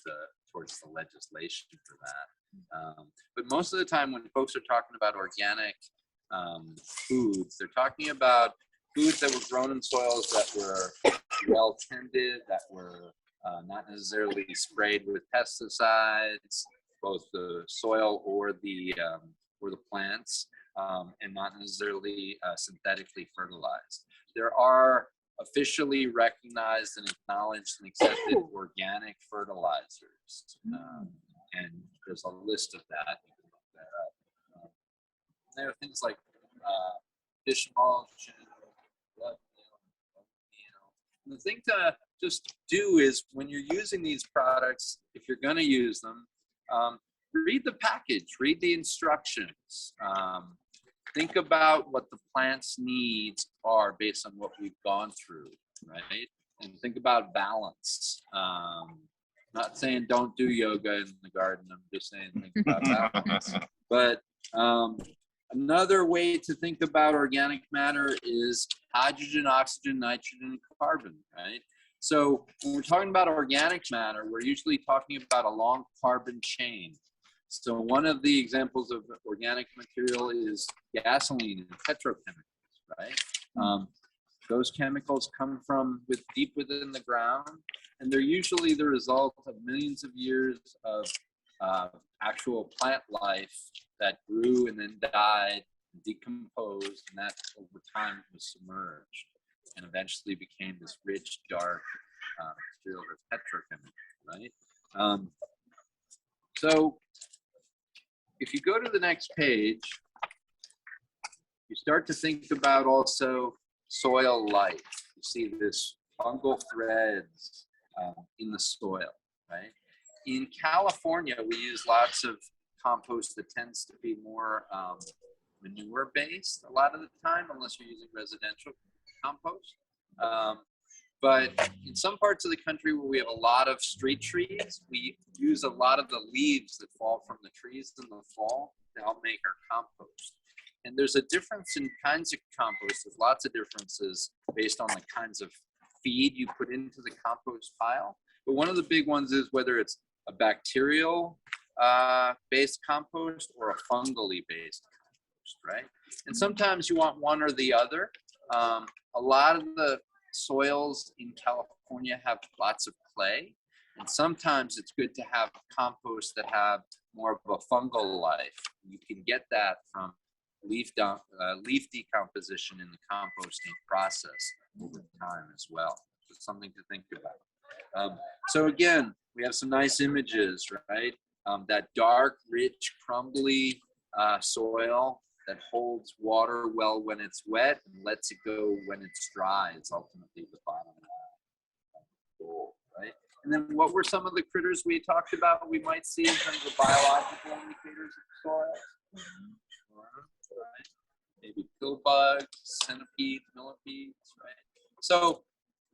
towards the legislation for that. But most of the time when folks are talking about organic foods, they're talking about foods that were grown in soils that were well tended, that were not necessarily sprayed with pesticides, both the soil or the plants, and not necessarily synthetically fertilized. There are officially recognized and acknowledged and accepted organic fertilizers. And there's a list of that. You can look that up. There are things like fish mulch and the thing to just do is when you're using these products, if you're going to use them, read the package, read the instructions. Think about what the plant's needs are based on what we've gone through, right? And think about balance. Not saying don't do yoga in the garden. I'm just saying think about balance. But another way to think about organic matter is hydrogen, oxygen, nitrogen, and carbon, right? So when we're talking about organic matter, we're usually talking about a long carbon chain. So one of the examples of organic material is gasoline and petrochemicals, right? Those chemicals come from deep within the ground, and they're usually the result of millions of years of actual plant life that grew and then died, decomposed, and that over time was submerged and eventually became this rich, dark material that's petrochemical, right? So if you go to the next page, you start to think about also soil life. You see this fungal threads in the soil, right? In California, we use lots of compost that tends to be more manure-based a lot of the time, unless you're using residential compost. But in some parts of the country where we have a lot of street trees, we use a lot of the leaves that fall from the trees in the fall to help make our compost. And there's a difference in kinds of compost. There's lots of differences based on the kinds of feed you put into the compost pile. But one of the big ones is whether it's a bacterial based compost or a fungally based compost, right? And sometimes you want one or the other. A lot of the soils in California have lots of clay, and sometimes it's good to have compost that have more of a fungal life. You can get that from leaf decomposition in the composting process over time as well. It's something to think about. So again, we have some nice images, right? That dark, rich, crumbly soil that holds water well when it's wet and lets it go when it's dry is ultimately the bottom goal, right? And then what were some of the critters we talked about we might see in terms of biological indicators of the soil? Right? Maybe pill bugs, centipedes, millipedes, right? So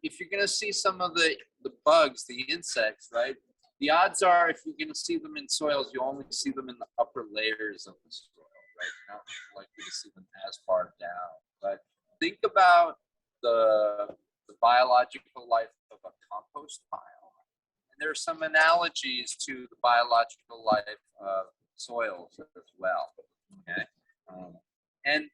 if you're going to see some of the bugs, the insects, right? The odds are if you're going to see them in soils, you only see them in the upper layers of the soil, right? You're not likely to see them as far down. But think about the biological life of a compost pile. And there's some analogies to the biological life of soils as well. Okay, and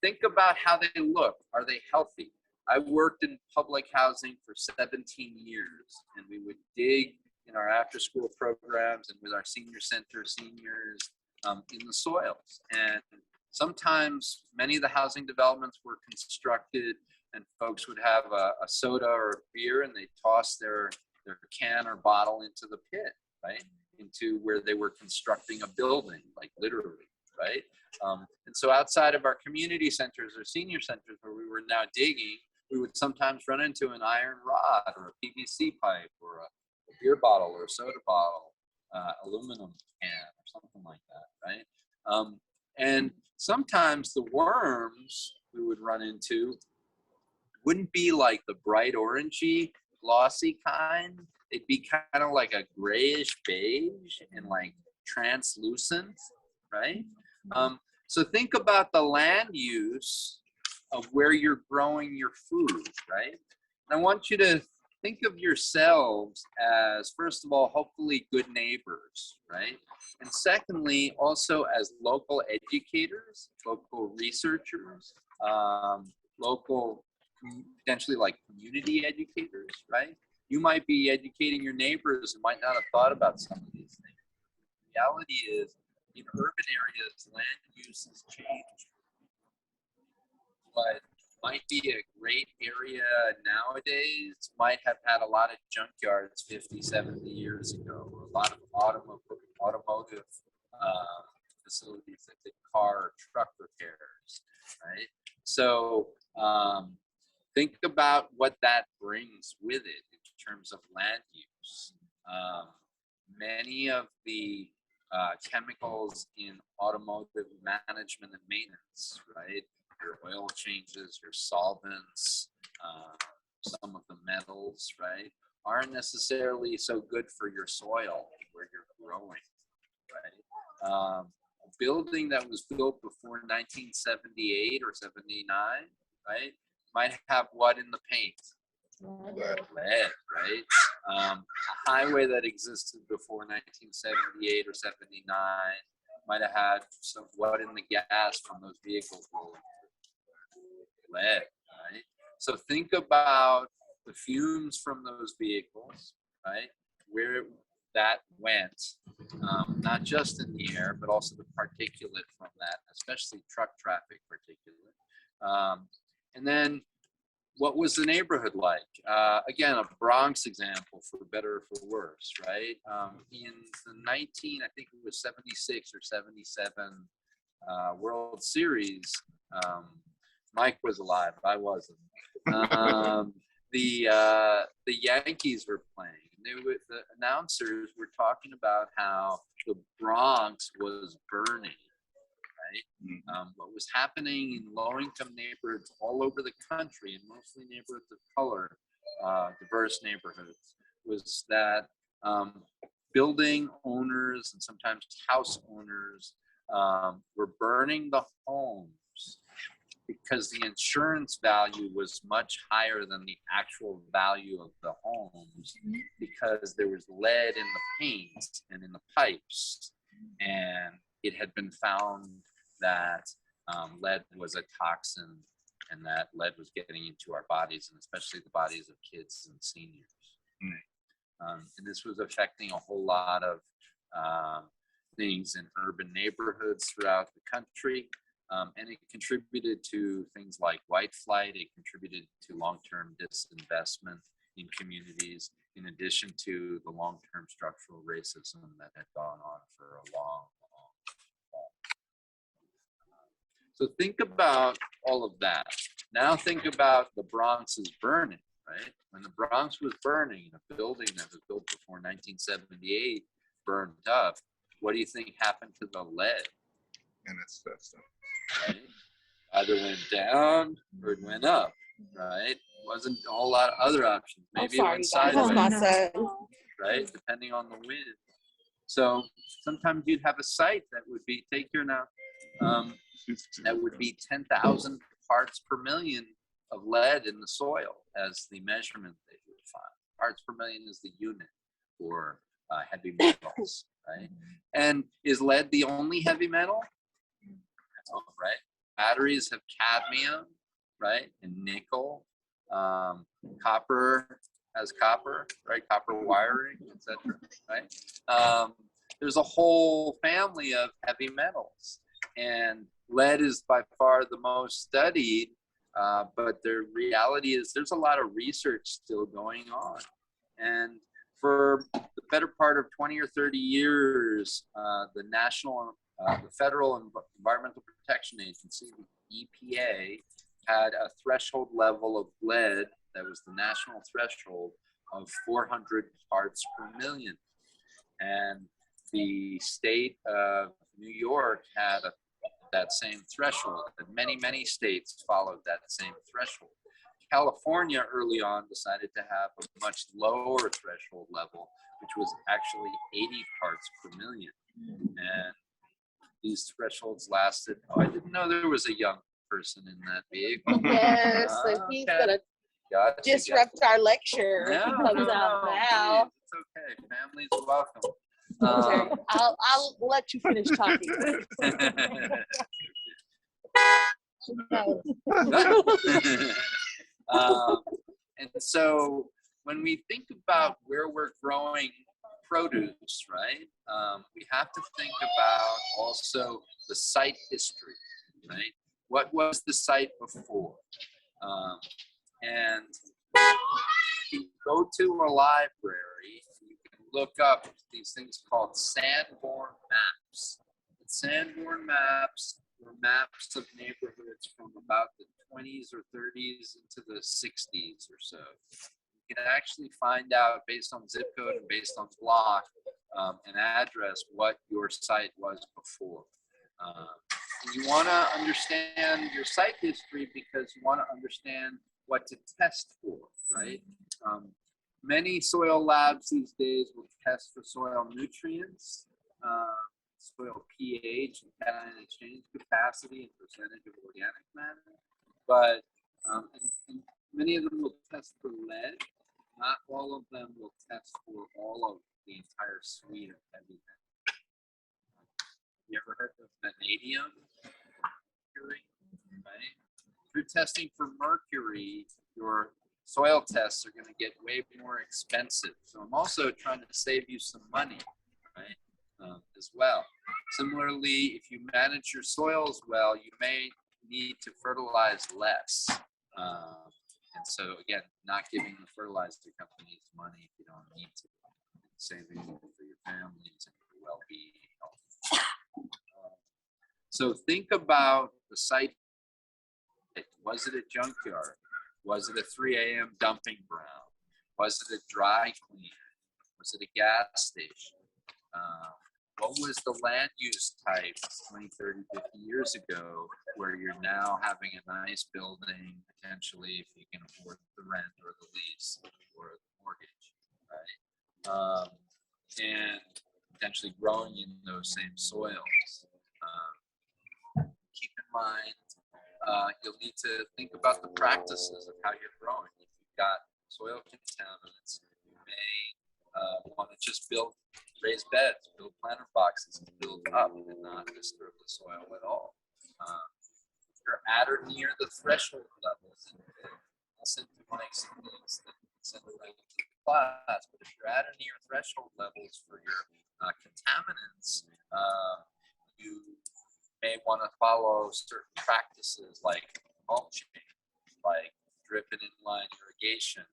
think about how they look. Are they healthy? I worked in public housing for 17 years, and we would dig in our after-school programs and with our senior center seniors in the soils. And sometimes many of the housing developments were constructed, and folks would have a soda or a beer, and they toss their can or bottle into the pit, right? Into where they were constructing a building, like literally, right? And so outside of our community centers or senior centers where we were now digging, we would sometimes run into an iron rod or a PVC pipe or a beer bottle or a soda bottle, aluminum can or something like that, right? And sometimes the worms we would run into wouldn't be like the bright orangey, glossy kind. They'd be kind of like a grayish beige and like translucent, right? So think about the land use of where you're growing your food, right? And I want you to think of yourselves as, first of all, hopefully good neighbors, right? And secondly, also as local educators, local researchers, local, potentially like community educators, right? You might be educating your neighbors and might not have thought about some of these things. The reality is, in urban areas, land use has changed. What might be a great area nowadays might have had a lot of junkyards 50, 70 years ago, or a lot of automotive facilities that did car or truck repairs, right? So think about what that brings with it in terms of land use. Many of the chemicals in automotive management and maintenance, right? Your oil changes, your solvents, some of the metals, right, aren't necessarily so good for your soil where you're growing, right? A building that was built before 1978 or 79, right, might have what in the paint? Lead, right? A highway that existed before 1978 or 79 might have had some what in the gas from those vehicles rolling. Lead, right? So think about the fumes from those vehicles, right? Where that went, not just in the air, but also the particulate from that, especially truck traffic particulate. And then what was the neighborhood like? Again, a Bronx example, for better or for worse, right? In the I think it was 76 or 77 World Series, Mike was alive, I wasn't. The Yankees were playing. The announcers were talking about how the Bronx was burning. Right? What was happening in low-income neighborhoods all over the country, and mostly neighborhoods of color, diverse neighborhoods, was that building owners and sometimes house owners were burning the homes because the insurance value was much higher than the actual value of the homes, because there was lead in the paint and in the pipes, and it had been found that lead was a toxin, and that lead was getting into our bodies, and especially the bodies of kids and seniors. And this was affecting a whole lot of things in urban neighborhoods throughout the country. And it contributed to things like white flight. It contributed to long-term disinvestment in communities, in addition to the long-term structural racism that had gone on for a long time. So think about all of that. Now think about the Bronx is burning, right? When the Bronx was burning, a building that was built before 1978 burned up, what do you think happened to the lead? And it's system. Right? Either went down or it went up, right? Wasn't a whole lot of other options. Maybe it went sideways, right? Depending on the wind. So sometimes you'd have a site that would be, take care now, that would be 10,000 parts per million of lead in the soil as the measurement they would find. Parts per million is the unit. for heavy metals, right? And is lead the only heavy metal? No, right? Batteries have cadmium, right? And nickel. Copper has copper, right? Copper wiring, etc. Right? There's a whole family of heavy metals, and lead is by far the most studied. But the reality is, there's a lot of research still going on, and for the better part of 20 or 30 years, the Federal Environmental Protection Agency, the EPA, had a threshold level of lead that was the national threshold of 400 parts per million. And the state of New York had that same threshold, and many states followed that same threshold. California early on decided to have a much lower threshold level, which was actually 80 parts per million. And these thresholds lasted, I didn't know there was a young person in that vehicle. Yes, so he's gonna disrupt our lecture if he comes out now. Please, it's okay. Families are welcome. Okay, I'll let you finish talking. And so when we think about where we're growing produce, right, we have to think about also the site history, right? What was the site before? And if you go to a library, you can look up these things called Sanborn maps. And Sanborn maps were maps of neighborhoods from about the 20s or 30s into the 60s or so. You can actually find out based on zip code and based on block and address what your site was before. And you want to understand your site history because you want to understand what to test for, right? Many soil labs these days will test for soil nutrients, soil pH, and cation exchange capacity, and percentage of organic matter. But and many of them will test for lead. Not all of them will test for all of the entire suite of heavy metals. You ever heard of vanadium? Mercury, right? If you're testing for mercury, your soil tests are going to get way more expensive. So I'm also trying to save you some money, right, as well. Similarly, if you manage your soils well, you may need to fertilize less. And so again, not giving the fertilizer companies money if you don't need to, saving for your families and your well-being. So think about the site. Was it a junkyard? Was it a 3 a.m. dumping ground? Was it a dry cleaner? Was it a gas station? What was the land use type 20, 30, 50 years ago where you're now having a nice building, potentially if you can afford the rent or the lease or the mortgage, right? And potentially growing in those same soils. Keep in mind, you'll need to think about the practices of how you're growing. If you've got soil contaminants, you may want to just raise beds, build planter boxes, and build up and not disturb the soil at all. If you're at or near the threshold levels, and listen to Mike's things that send around to the class, but if you're at or near threshold levels for your contaminants, you may want to follow certain practices like mulching, like drip and inline irrigation.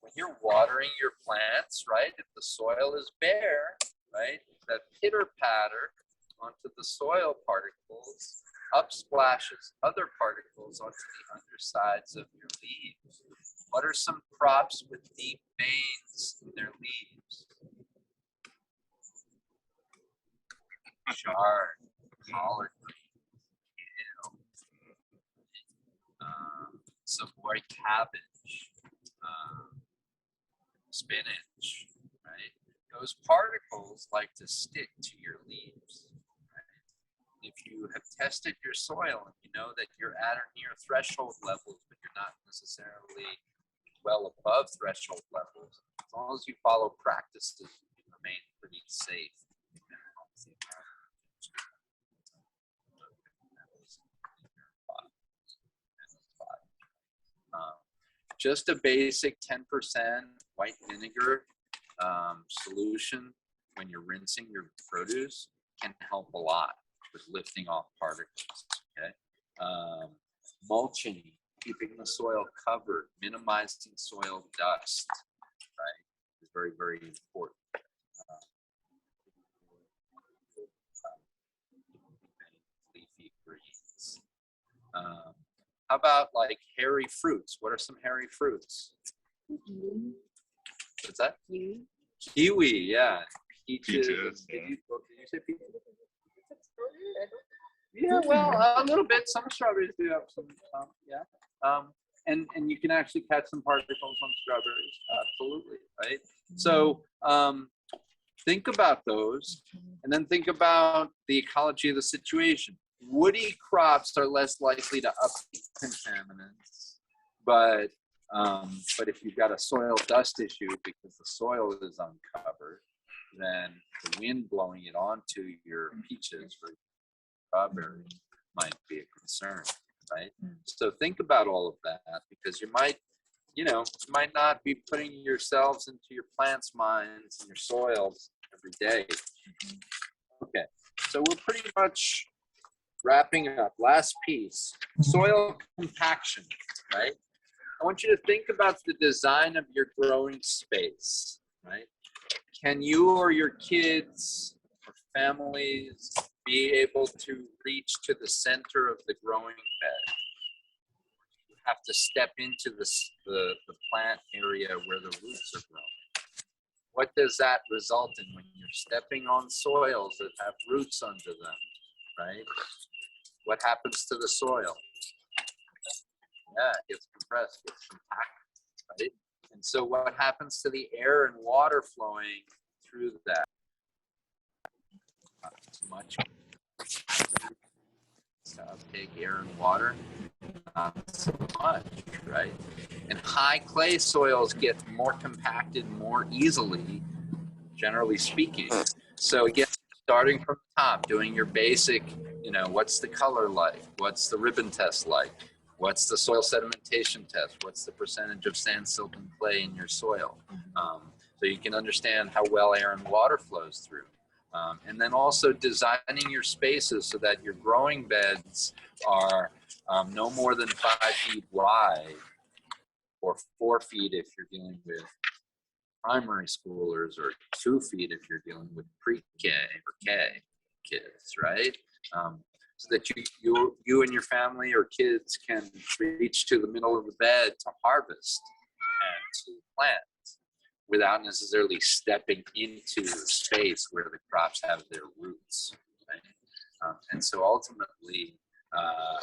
When you're watering your plants, right, if the soil is bare, right, that pitter patter onto the soil particles upsplashes other particles onto the undersides of your leaves. What are some crops with deep veins in their leaves? Chard, collard green, Savoy cabbage, spinach, right? Those particles like to stick to your leaves. Right? If you have tested your soil and you know that you're at or near threshold levels, but you're not necessarily well above threshold levels, As long as you follow practices, you can remain pretty safe. Just a basic 10% white vinegar solution when you're rinsing your produce can help a lot with lifting off particles. Okay, mulching, keeping the soil covered, minimizing soil dust, right, is very, very important. Leafy greens. How about like hairy fruits? What are some hairy fruits? What's that? Kiwi, yeah. Peaches. Did you say peaches? Yeah, well, a little bit. Some strawberries do have some, yeah. And you can actually catch some particles on strawberries. Absolutely, right? So think about those, and then think about the ecology of the situation. Woody crops are less likely to uptake contaminants, but if you've got a soil dust issue because the soil is uncovered, then the wind blowing it onto your peaches or strawberries might be a concern, right? So think about all of that, because you might not be putting yourselves into your plants' minds and your soils every day. Okay, so we're pretty much wrapping up. Last piece, soil compaction, right? I want you to think about the design of your growing space, right? Can you or your kids or families be able to reach to the center of the growing bed? You have to step into the plant area where the roots are growing. What does that result in when you're stepping on soils that have roots under them, right? What happens to the soil? Yeah, it gets compressed, gets compacted, right? And so what happens to the air and water flowing through that? Not as much. So uptake air and water, not so much, right? And high clay soils get more compacted more easily, generally speaking. So again, starting from the top, doing your basic, what's the color like? What's the ribbon test like? What's the soil sedimentation test? What's the percentage of sand, silt, and clay in your soil? So you can understand how well air and water flows through. And then also designing your spaces so that your growing beds are no more than 5 feet wide, or 4 feet if you're dealing with primary schoolers, or 2 feet if you're dealing with pre-K or K kids, right? So that you and your family or kids can reach to the middle of the bed to harvest and to plant without necessarily stepping into the space where the crops have their roots, right? And so ultimately,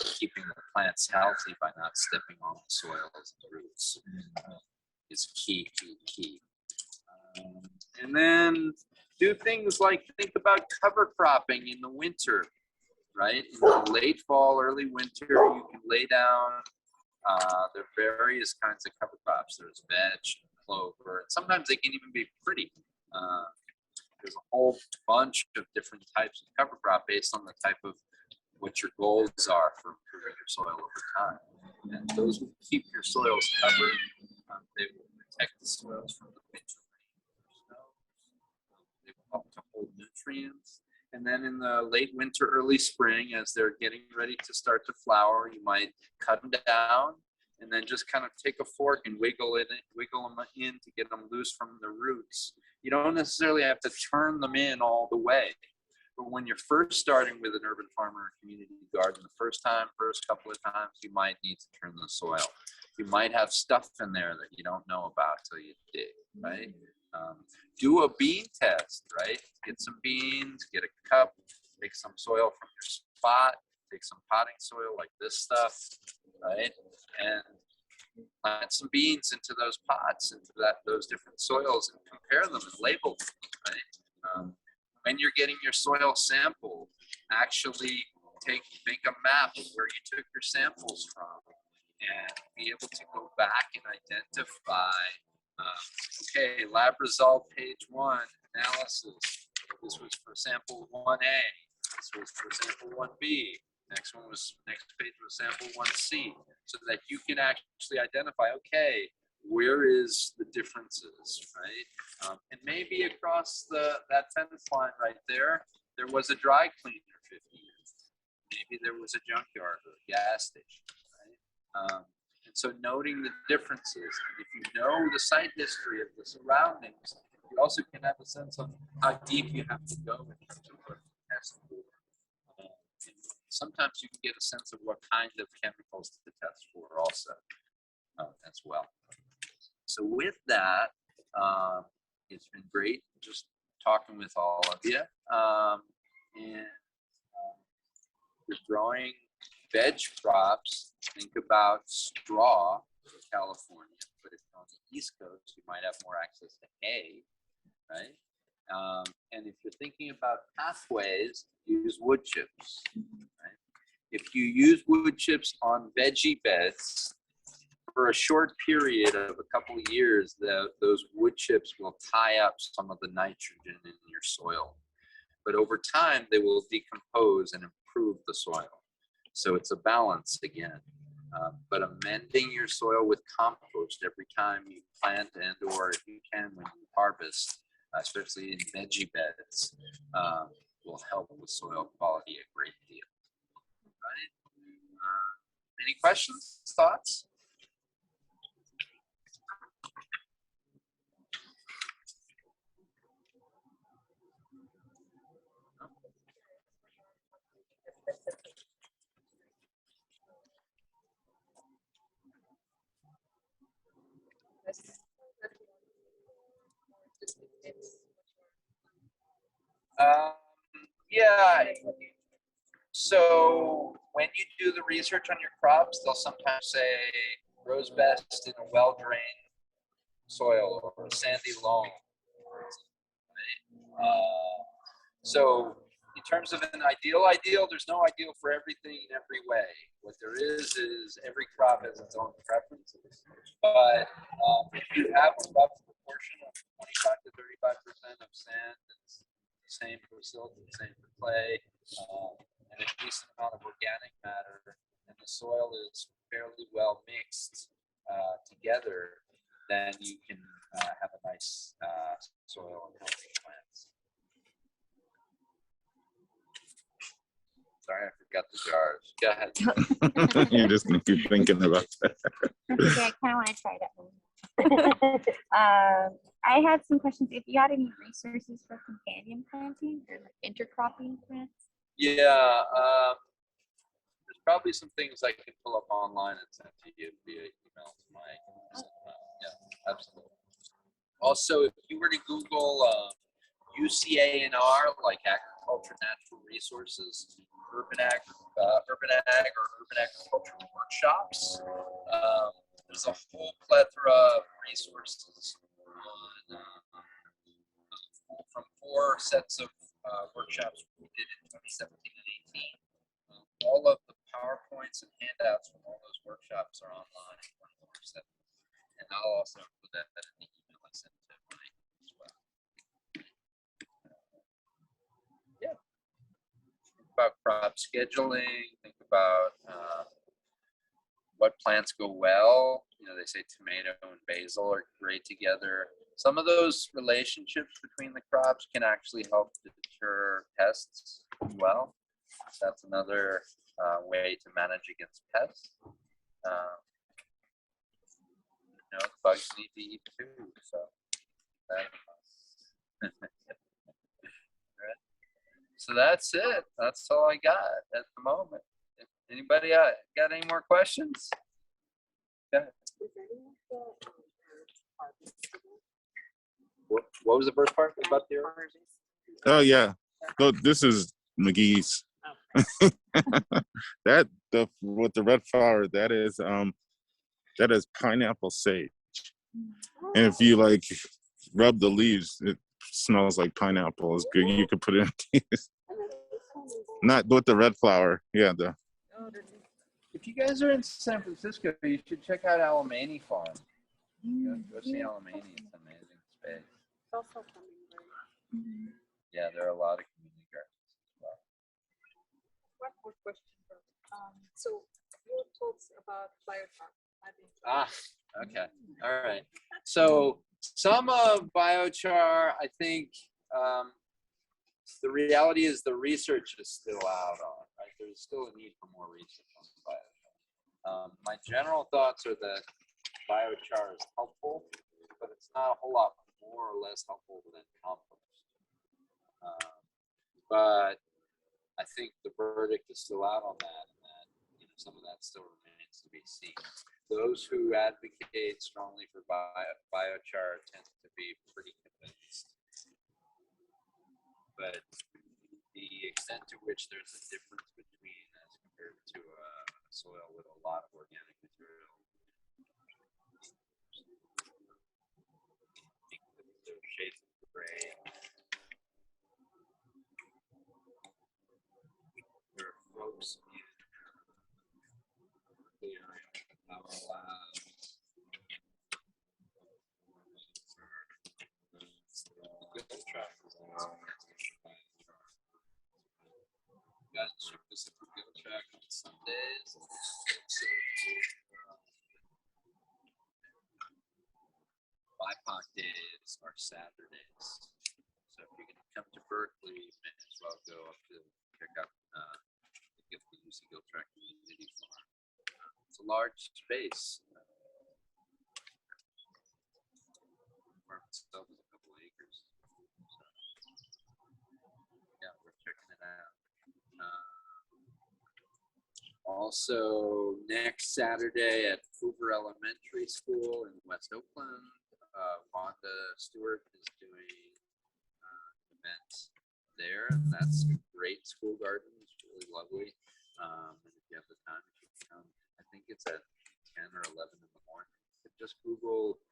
keeping the plants healthy by not stepping on the soils and roots is key. And then do things like think about cover cropping in the winter, right? In the late fall, early winter, you can lay down, there are various kinds of cover crops. There's veg, clover, and sometimes they can even be pretty. There's a whole bunch of different types of cover crop based on the type of what your goals are for improving your soil over time. And those will keep your soils covered. They will protect the soils from the winter rain. They will help to hold nutrients. And then in the late winter, early spring, as they're getting ready to start to flower, you might cut them down and then just kind of take a fork and wiggle them in to get them loose from the roots. You don't necessarily have to turn them in all the way. But when you're first starting with an urban farmer or community garden, the first couple of times, you might need to turn the soil. You might have stuff in there that you don't know about till you dig, right? Do a bean test, right? Get some beans, get a cup, take some soil from your spot, take some potting soil like this stuff, right? And plant some beans into those pots, into those different soils, and compare them and label them, right? When you're getting your soil sample, actually make a map of where you took your samples from and be able to go back and identify Okay, lab result, page 1, analysis. This was for sample 1A. This was for sample 1B. Next page was sample 1C, so that you can actually identify, okay, where is the differences, right? And maybe across that fence line right there was a dry cleaner 50 years. Maybe there was a junkyard or a gas station, right? And so noting the differences, and if you know the site history of the surroundings, you also can have a sense of how deep you have to go in terms of what to test for. Sometimes you can get a sense of what kind of chemicals to test for also as well. So with that, it's been great just talking with all of you. You're growing veg crops. Think about straw in California, but if you're on the East Coast, you might have more access to hay, right? And if you're thinking about pathways, use wood chips, right? If you use wood chips on veggie beds for a short period of a couple of years, those wood chips will tie up some of the nitrogen in your soil. But over time, they will decompose and improve the soil. So it's a balance again. But amending your soil with compost every time you plant and or if you can when you harvest, especially in veggie beds, will help with soil quality a great deal. Right? Any questions, thoughts? Yeah. So when you do the research on your crops, they'll sometimes say grows best in a well-drained soil or a sandy loam. Right? So in terms of an ideal, there's no ideal for everything in every way. What there is every crop has its own preferences. But if you have a rough proportion of 25 to 35% of sand, it's the same for silt, the same for clay, and a decent amount of organic matter, and the soil is fairly well mixed together, then you can have a nice soil and healthy plants. Sorry, I forgot the jars. Go ahead. You're just gonna keep thinking about that. Okay, I kind of want to try that one. I had some questions. If you had any resources for companion planting or like intercropping plants? Yeah, there's probably some things I can pull up online and send to you via email to Mike. Yeah, absolutely. Also, if you were to Google UCANR, like Agriculture Natural Resources, urban ag or urban agricultural workshops, there's a whole plethora of resources from 4 sets of workshops we did in 2017 and 18. All of the PowerPoints and handouts from all those workshops are online. And I'll also put that in the email I sent to Mike as well. Yeah. Think about crop scheduling. Think about what plants go well. You know, they say tomato and basil are great together. Some of those relationships between the crops can actually help deter pests as well. So that's another way to manage against pests. You know, the bugs need to eat too. So, so that's it. That's all I got at the moment. If anybody got any more questions? Yeah. What was the first part about the harvest? Oh yeah. So this is McGee's. With the red flower, that is pineapple sage. And if you like rub the leaves, it smells like pineapple. It's good. You could put it in teas. Not with the red flower. Yeah, If you guys are in San Francisco, you should check out Alemany Farm. Go see Alamany. It's an amazing space. It's also hummingbird. Yeah, there are a lot of community gardens as well. One more question, bro. So you told us about biochar. Okay. All right. So some of biochar, I think the reality is the research is still out on, right? There's still a need for more research on biochar. My general thoughts are that biochar is helpful, but it's not a whole lot more or less helpful than compost. But I think the verdict is still out on that, and that some of that still remains to be seen. Those who advocate strongly for biochar tend to be pretty convinced, but the extent to which there's a difference between as compared to a soil with a lot of organic material, there's shades of gray. There are folks in the area of got surface of the track on Sundays. So, BIPOC days are Saturdays. So if you're going to come to Berkeley, you may as well go up to pick up the UC Giltrap Community Farm. It's a large space. The farm itself is a couple acres. So, yeah, we're checking it out. Also, next Saturday at Hoover Elementary School in West Oakland, Wanda Stewart is doing events there, and that's a great school garden. It's really lovely. And if you have the time, you can come. I think it's at 10 or 11 in the morning. But just Google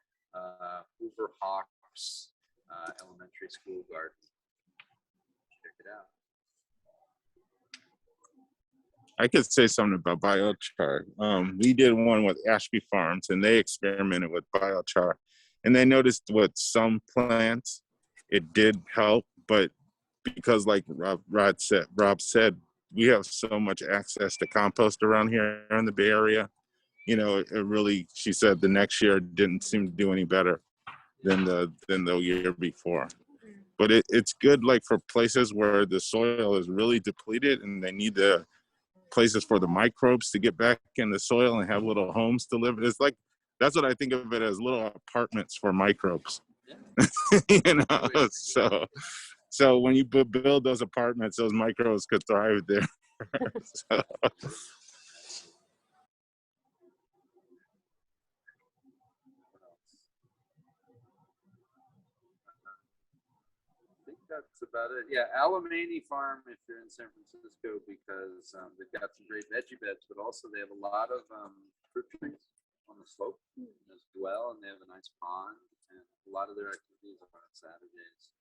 Hoover Hawks Elementary School Garden. Check it out. I could say something about biochar. We did one with Ashby Farms, and they experimented with biochar, and they noticed with some plants it did help, but because, like Rob said, we have so much access to compost around here in the Bay Area. It really, she said, the next year didn't seem to do any better than the year before. But it's good, like for places where the soil is really depleted and they need the places for the microbes to get back in the soil and have little homes to live. It's like, that's what I think of it as, little apartments for microbes. So when you build those apartments, those microbes could thrive there. So. That's about it. Yeah, Alamany Farm if you're in San Francisco, because they've got some great veggie beds, but also they have a lot of fruit trees on the slope as well, and they have a nice pond, and a lot of their activities are on Saturdays.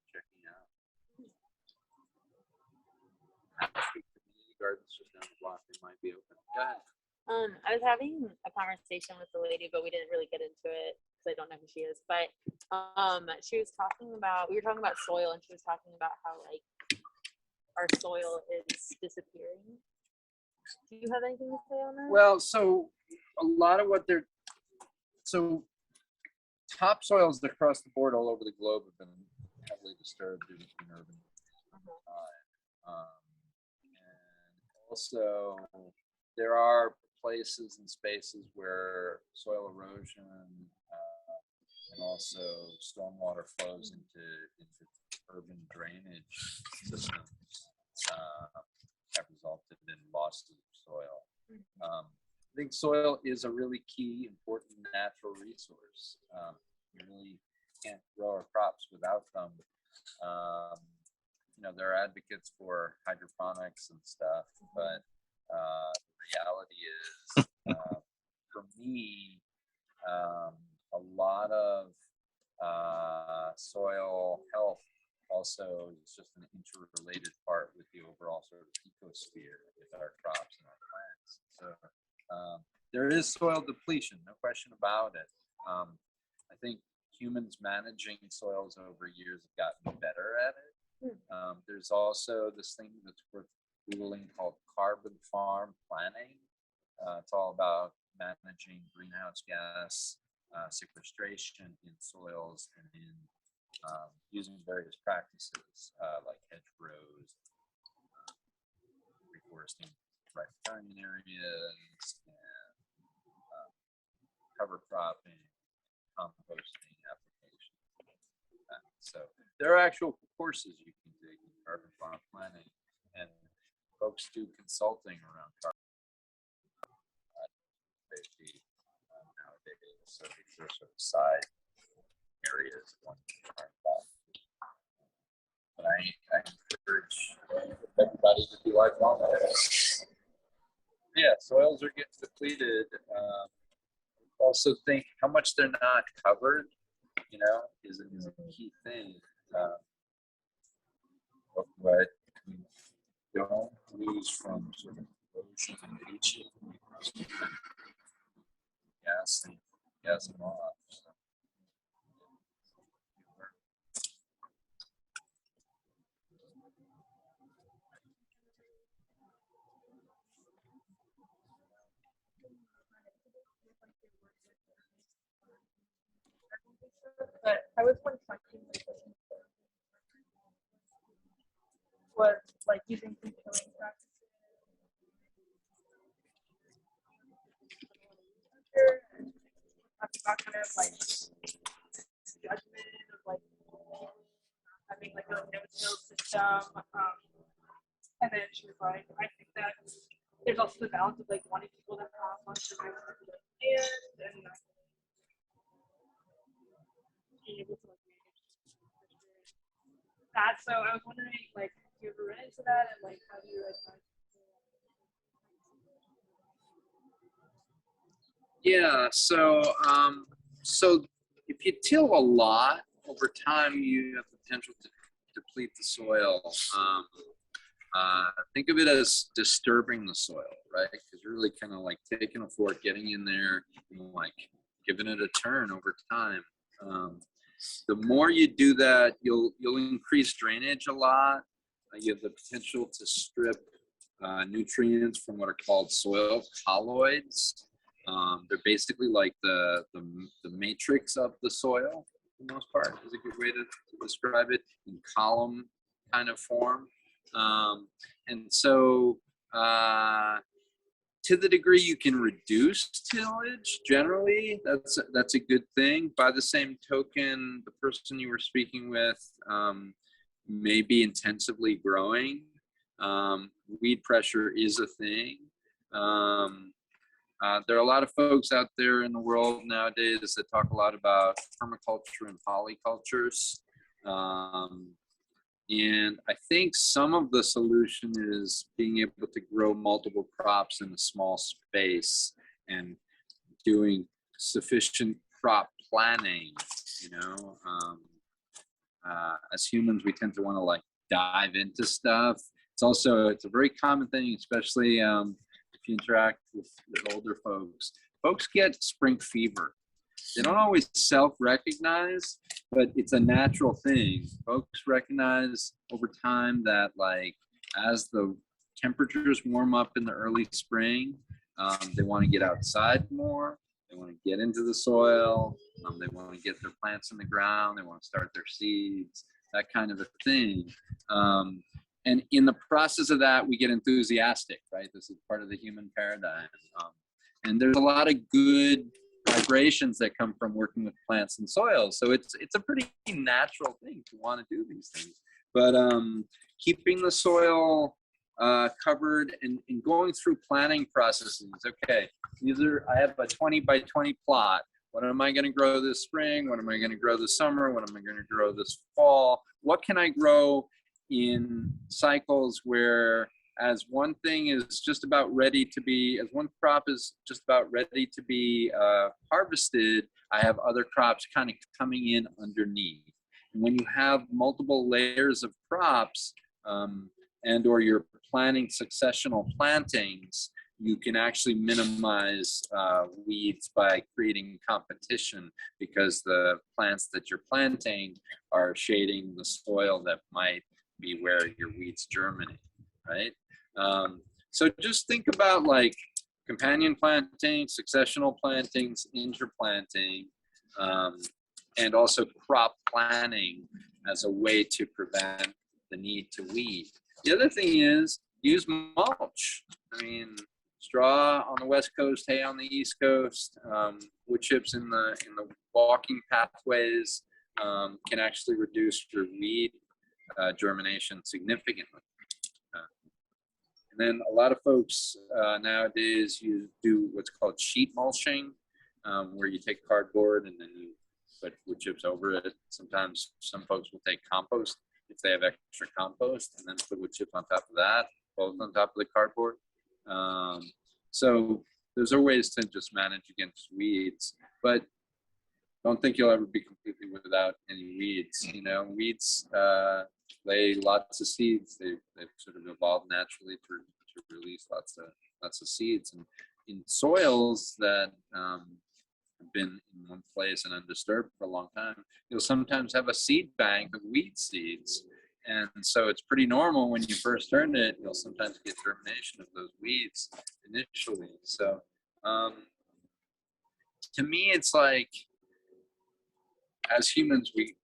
Checking out. Community gardens just down the block, they might be open. Go ahead. I was having a conversation with the lady, but we didn't really get into it because I don't know who she is. But she was talking about, we were talking about soil, and she was talking about how like our soil is disappearing. Do you have anything to say on that? Well, so a lot of what topsoils across the board all over the globe have been heavily disturbed due to urban. And also there are places and spaces where soil erosion and also stormwater flows into urban drainage systems have resulted in loss of soil. I think soil is a really key, important natural resource. You really can't grow our crops without them. There are advocates for hydroponics and stuff, but the reality is, for me, a lot of soil health also is just an interrelated part with the overall sort of ecosphere with our crops and our plants. So There is soil depletion, no question about it. I think humans managing soils over years have gotten better at it. There's also this thing that's worth Googling called carbon farm planning. It's all about managing greenhouse gas sequestration in soils and in using various practices like hedgerows, reforesting riparian areas, and cover cropping, composting applications. So there are actual courses you can take in carbon farm planning, and folks do consulting around carbon safety nowadays. So these are sort of side areas one can learn about. But I encourage everybody to be lifelong learners. Yeah, soils are getting depleted. Also think how much they're not covered, you know, is a key thing. But we don't lose from sort of erosion and leaching. Gas and off. So. But I was one question was like using some killing practices. Talking about kind of like judgment of like having like a no-till system. And then she was like, I think that there's also the balance of like wanting people to have much of their land and being able to like manage that. So I was wondering, like, do you ever run into that, and like, how do you advise? Yeah. So if you till a lot over time, you have the potential to deplete the soil. Think of it as disturbing the soil, right? Because you're really kind of like taking a fork, getting in there, and like giving it a turn over time. The more you do that, you'll increase drainage a lot. You have the potential to strip nutrients from what are called soil colloids. They're basically like the matrix of the soil, for the most part, is a good way to describe it, in column kind of form. And so to the degree you can reduce tillage, generally, that's a good thing. By the same token, the person you were speaking with may be intensively growing. Weed pressure is a thing. There are a lot of folks out there in the world nowadays that talk a lot about permaculture and polycultures. And I think some of the solution is being able to grow multiple crops in a small space and doing sufficient crop planning, you know. As humans, we tend to want to like dive into stuff. It's a very common thing, especially if you interact with older folks. Folks get spring fever. They don't always self-recognize, but it's a natural thing. Folks recognize over time that like as the temperatures warm up in the early spring, they want to get outside more. They want to get into the soil. They want to get their plants in the ground. They want to start their seeds, that kind of a thing. And in the process of that, we get enthusiastic, right? This is part of the human paradigm. And there's a lot of good vibrations that come from working with plants and soils. So it's a pretty natural thing to want to do these things. But keeping the soil covered and going through planning processes. Okay, I have a 20 by 20 plot. What am I going to grow this spring? What am I going to grow this summer? What am I going to grow this fall? What can I grow in cycles where as one thing is just about ready to be, as one crop is just about ready to be harvested, I have other crops kind of coming in underneath. And when you have multiple layers of crops and or you're planning successional plantings, you can actually minimize weeds by creating competition, because the plants that you're planting are shading the soil that might be where your weeds germinate, right? So just think about like companion planting, successional plantings, interplanting, and also crop planning as a way to prevent the need to weed. The other thing is use mulch. I mean, straw on the West Coast, hay on the East Coast, wood chips in the walking pathways can actually reduce your weed germination significantly. And then a lot of folks nowadays do what's called sheet mulching, where you take cardboard and then you put wood chips over it. Sometimes some folks will take compost if they have extra compost, and then put wood chips on top of that, both on top of the cardboard. So those are ways to just manage against weeds, but don't think you'll ever be completely without any weeds. You know, weeds lay lots of seeds. They've sort of evolved naturally to release lots of seeds. And in soils that have been in one place and undisturbed for a long time, you'll sometimes have a seed bank of weed seeds. And so it's pretty normal when you first turn it, you'll sometimes get germination of those weeds initially. So to me, it's like, as humans, we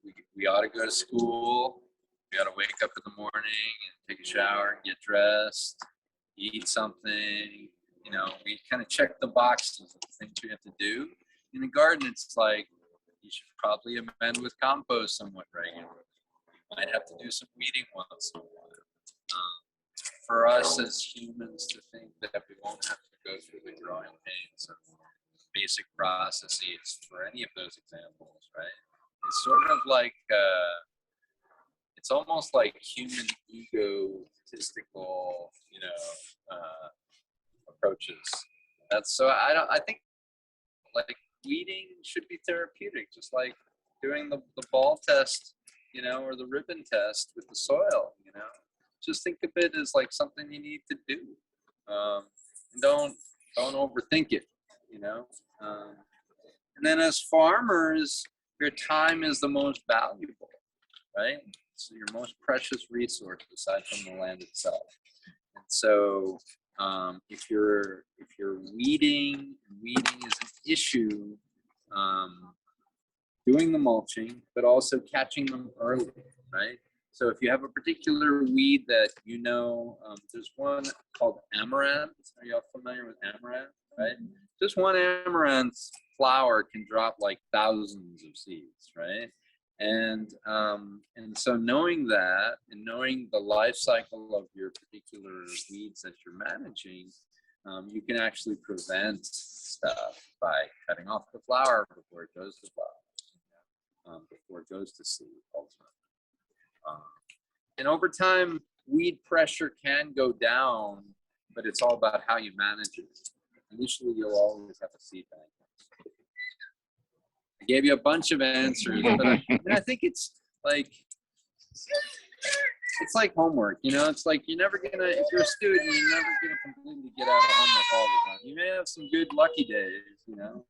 ought to go to school. We ought to wake up in the morning and take a shower and get dressed, eat something. You know, we kind of check the boxes of the things we have to do. In the garden, it's like you should probably amend with compost somewhat regularly. You might have to do some weeding once in a while. For us as humans to think that we won't have to go through the growing pains of basic processes for any of those examples, right? It's sort of like, it's almost like human egotistical, approaches. That's so I think like weeding should be therapeutic, just like doing the ball test, or the ribbon test with the soil, just think of it as like something you need to do. And don't overthink it, and then as farmers, your time is the most valuable, right? It's your most precious resource aside from the land itself. And so if you're weeding is an issue, doing the mulching, but also catching them early, right? So if you have a particular weed that there's one called amaranth. Are y'all familiar with amaranth, right? Just one amaranth flower can drop like thousands of seeds, right? And so knowing that and knowing the life cycle of your particular weeds that you're managing, you can actually prevent stuff by cutting off the flower before it goes to flower, before it goes to seed, ultimately. And over time, weed pressure can go down, but it's all about how you manage it. Initially, you'll always have a seed bank. I gave you a bunch of answers, but I think it's like homework. It's like if you're a student, you're never gonna completely get out of homework all the time. You may have some good lucky days, but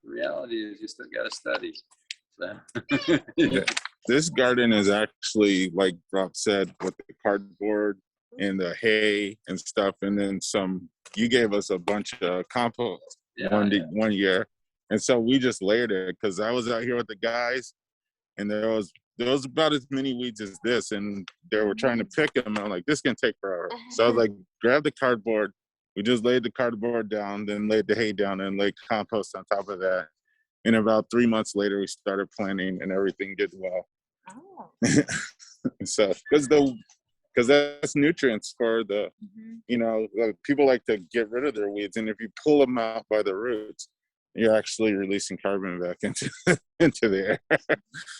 the reality is you still gotta study. So. This garden is actually, like Rob said, with the cardboard and the hay and stuff, and then some. You gave us a bunch of compost one year, and so we just layered it because I was out here with the guys, and there was about as many weeds as this, and they were trying to pick them. I'm like, this can take forever. So I was like, grab the cardboard. We just laid the cardboard down, then laid the hay down, and laid compost on top of that. And about 3 months later, we started planting, and everything did well. Oh. So, because that's nutrients for the, people like to get rid of their weeds, and if you pull them out by the roots, you're actually releasing carbon back into the air.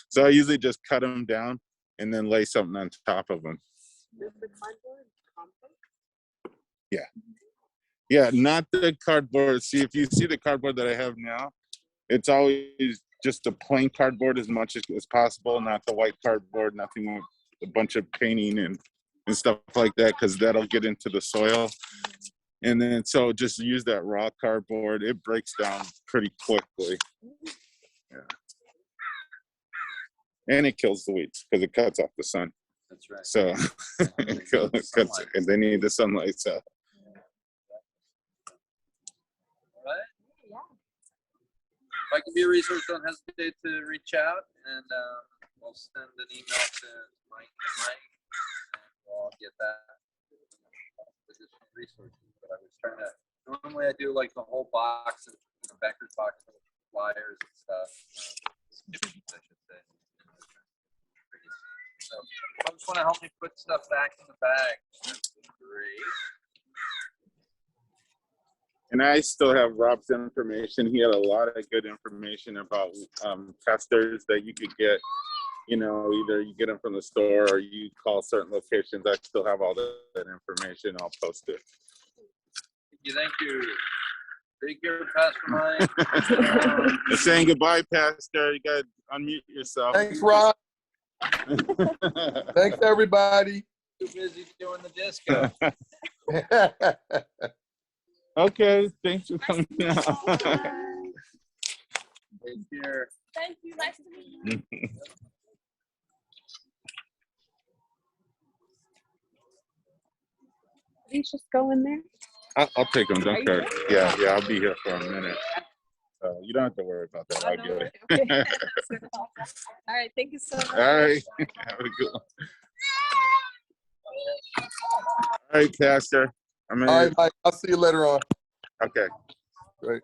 So I usually just cut them down and then lay something on top of them. Yeah, not the cardboard. See, if you see the cardboard that I have now, it's always just a plain cardboard as much as possible, not the white cardboard, nothing with a bunch of painting and stuff like that, because that'll get into the soil. And then so just use that raw cardboard. It breaks down pretty quickly. Yeah. And it kills the weeds because it cuts off the sun. That's right. So it cuts, and they need the sunlight. So All right. If I can be a resource, don't hesitate to reach out, and we'll send an email to Mike and Mike, and we'll get that additional resources. But I was trying to, normally I do like the whole box of, Becker's box of flyers and stuff. I should say. So, folks want to help me put stuff back in the bag. That's great. and I still have Rob's information. He had a lot of good information about testers that you could get. You know, either you get them from the store or you call certain locations. I still have all that information. I'll post it. Thank you. Take care, Pastor Mike. Saying goodbye, Pastor. You got to unmute yourself. Thanks, Rob. Thanks, everybody. Too busy doing the disco. Okay, thanks for coming out. Take care. Thank you. Nice to meet you. Please just go in there. I'll take them. Don't Are you care. Yeah, I'll be here for a minute. So you don't have to worry about that. I'll get it. Okay. All right. Thank you so much. All right. Have a good one. All right, Pastor. I mean, All right, Mike. I'll see you later on. okay. Great.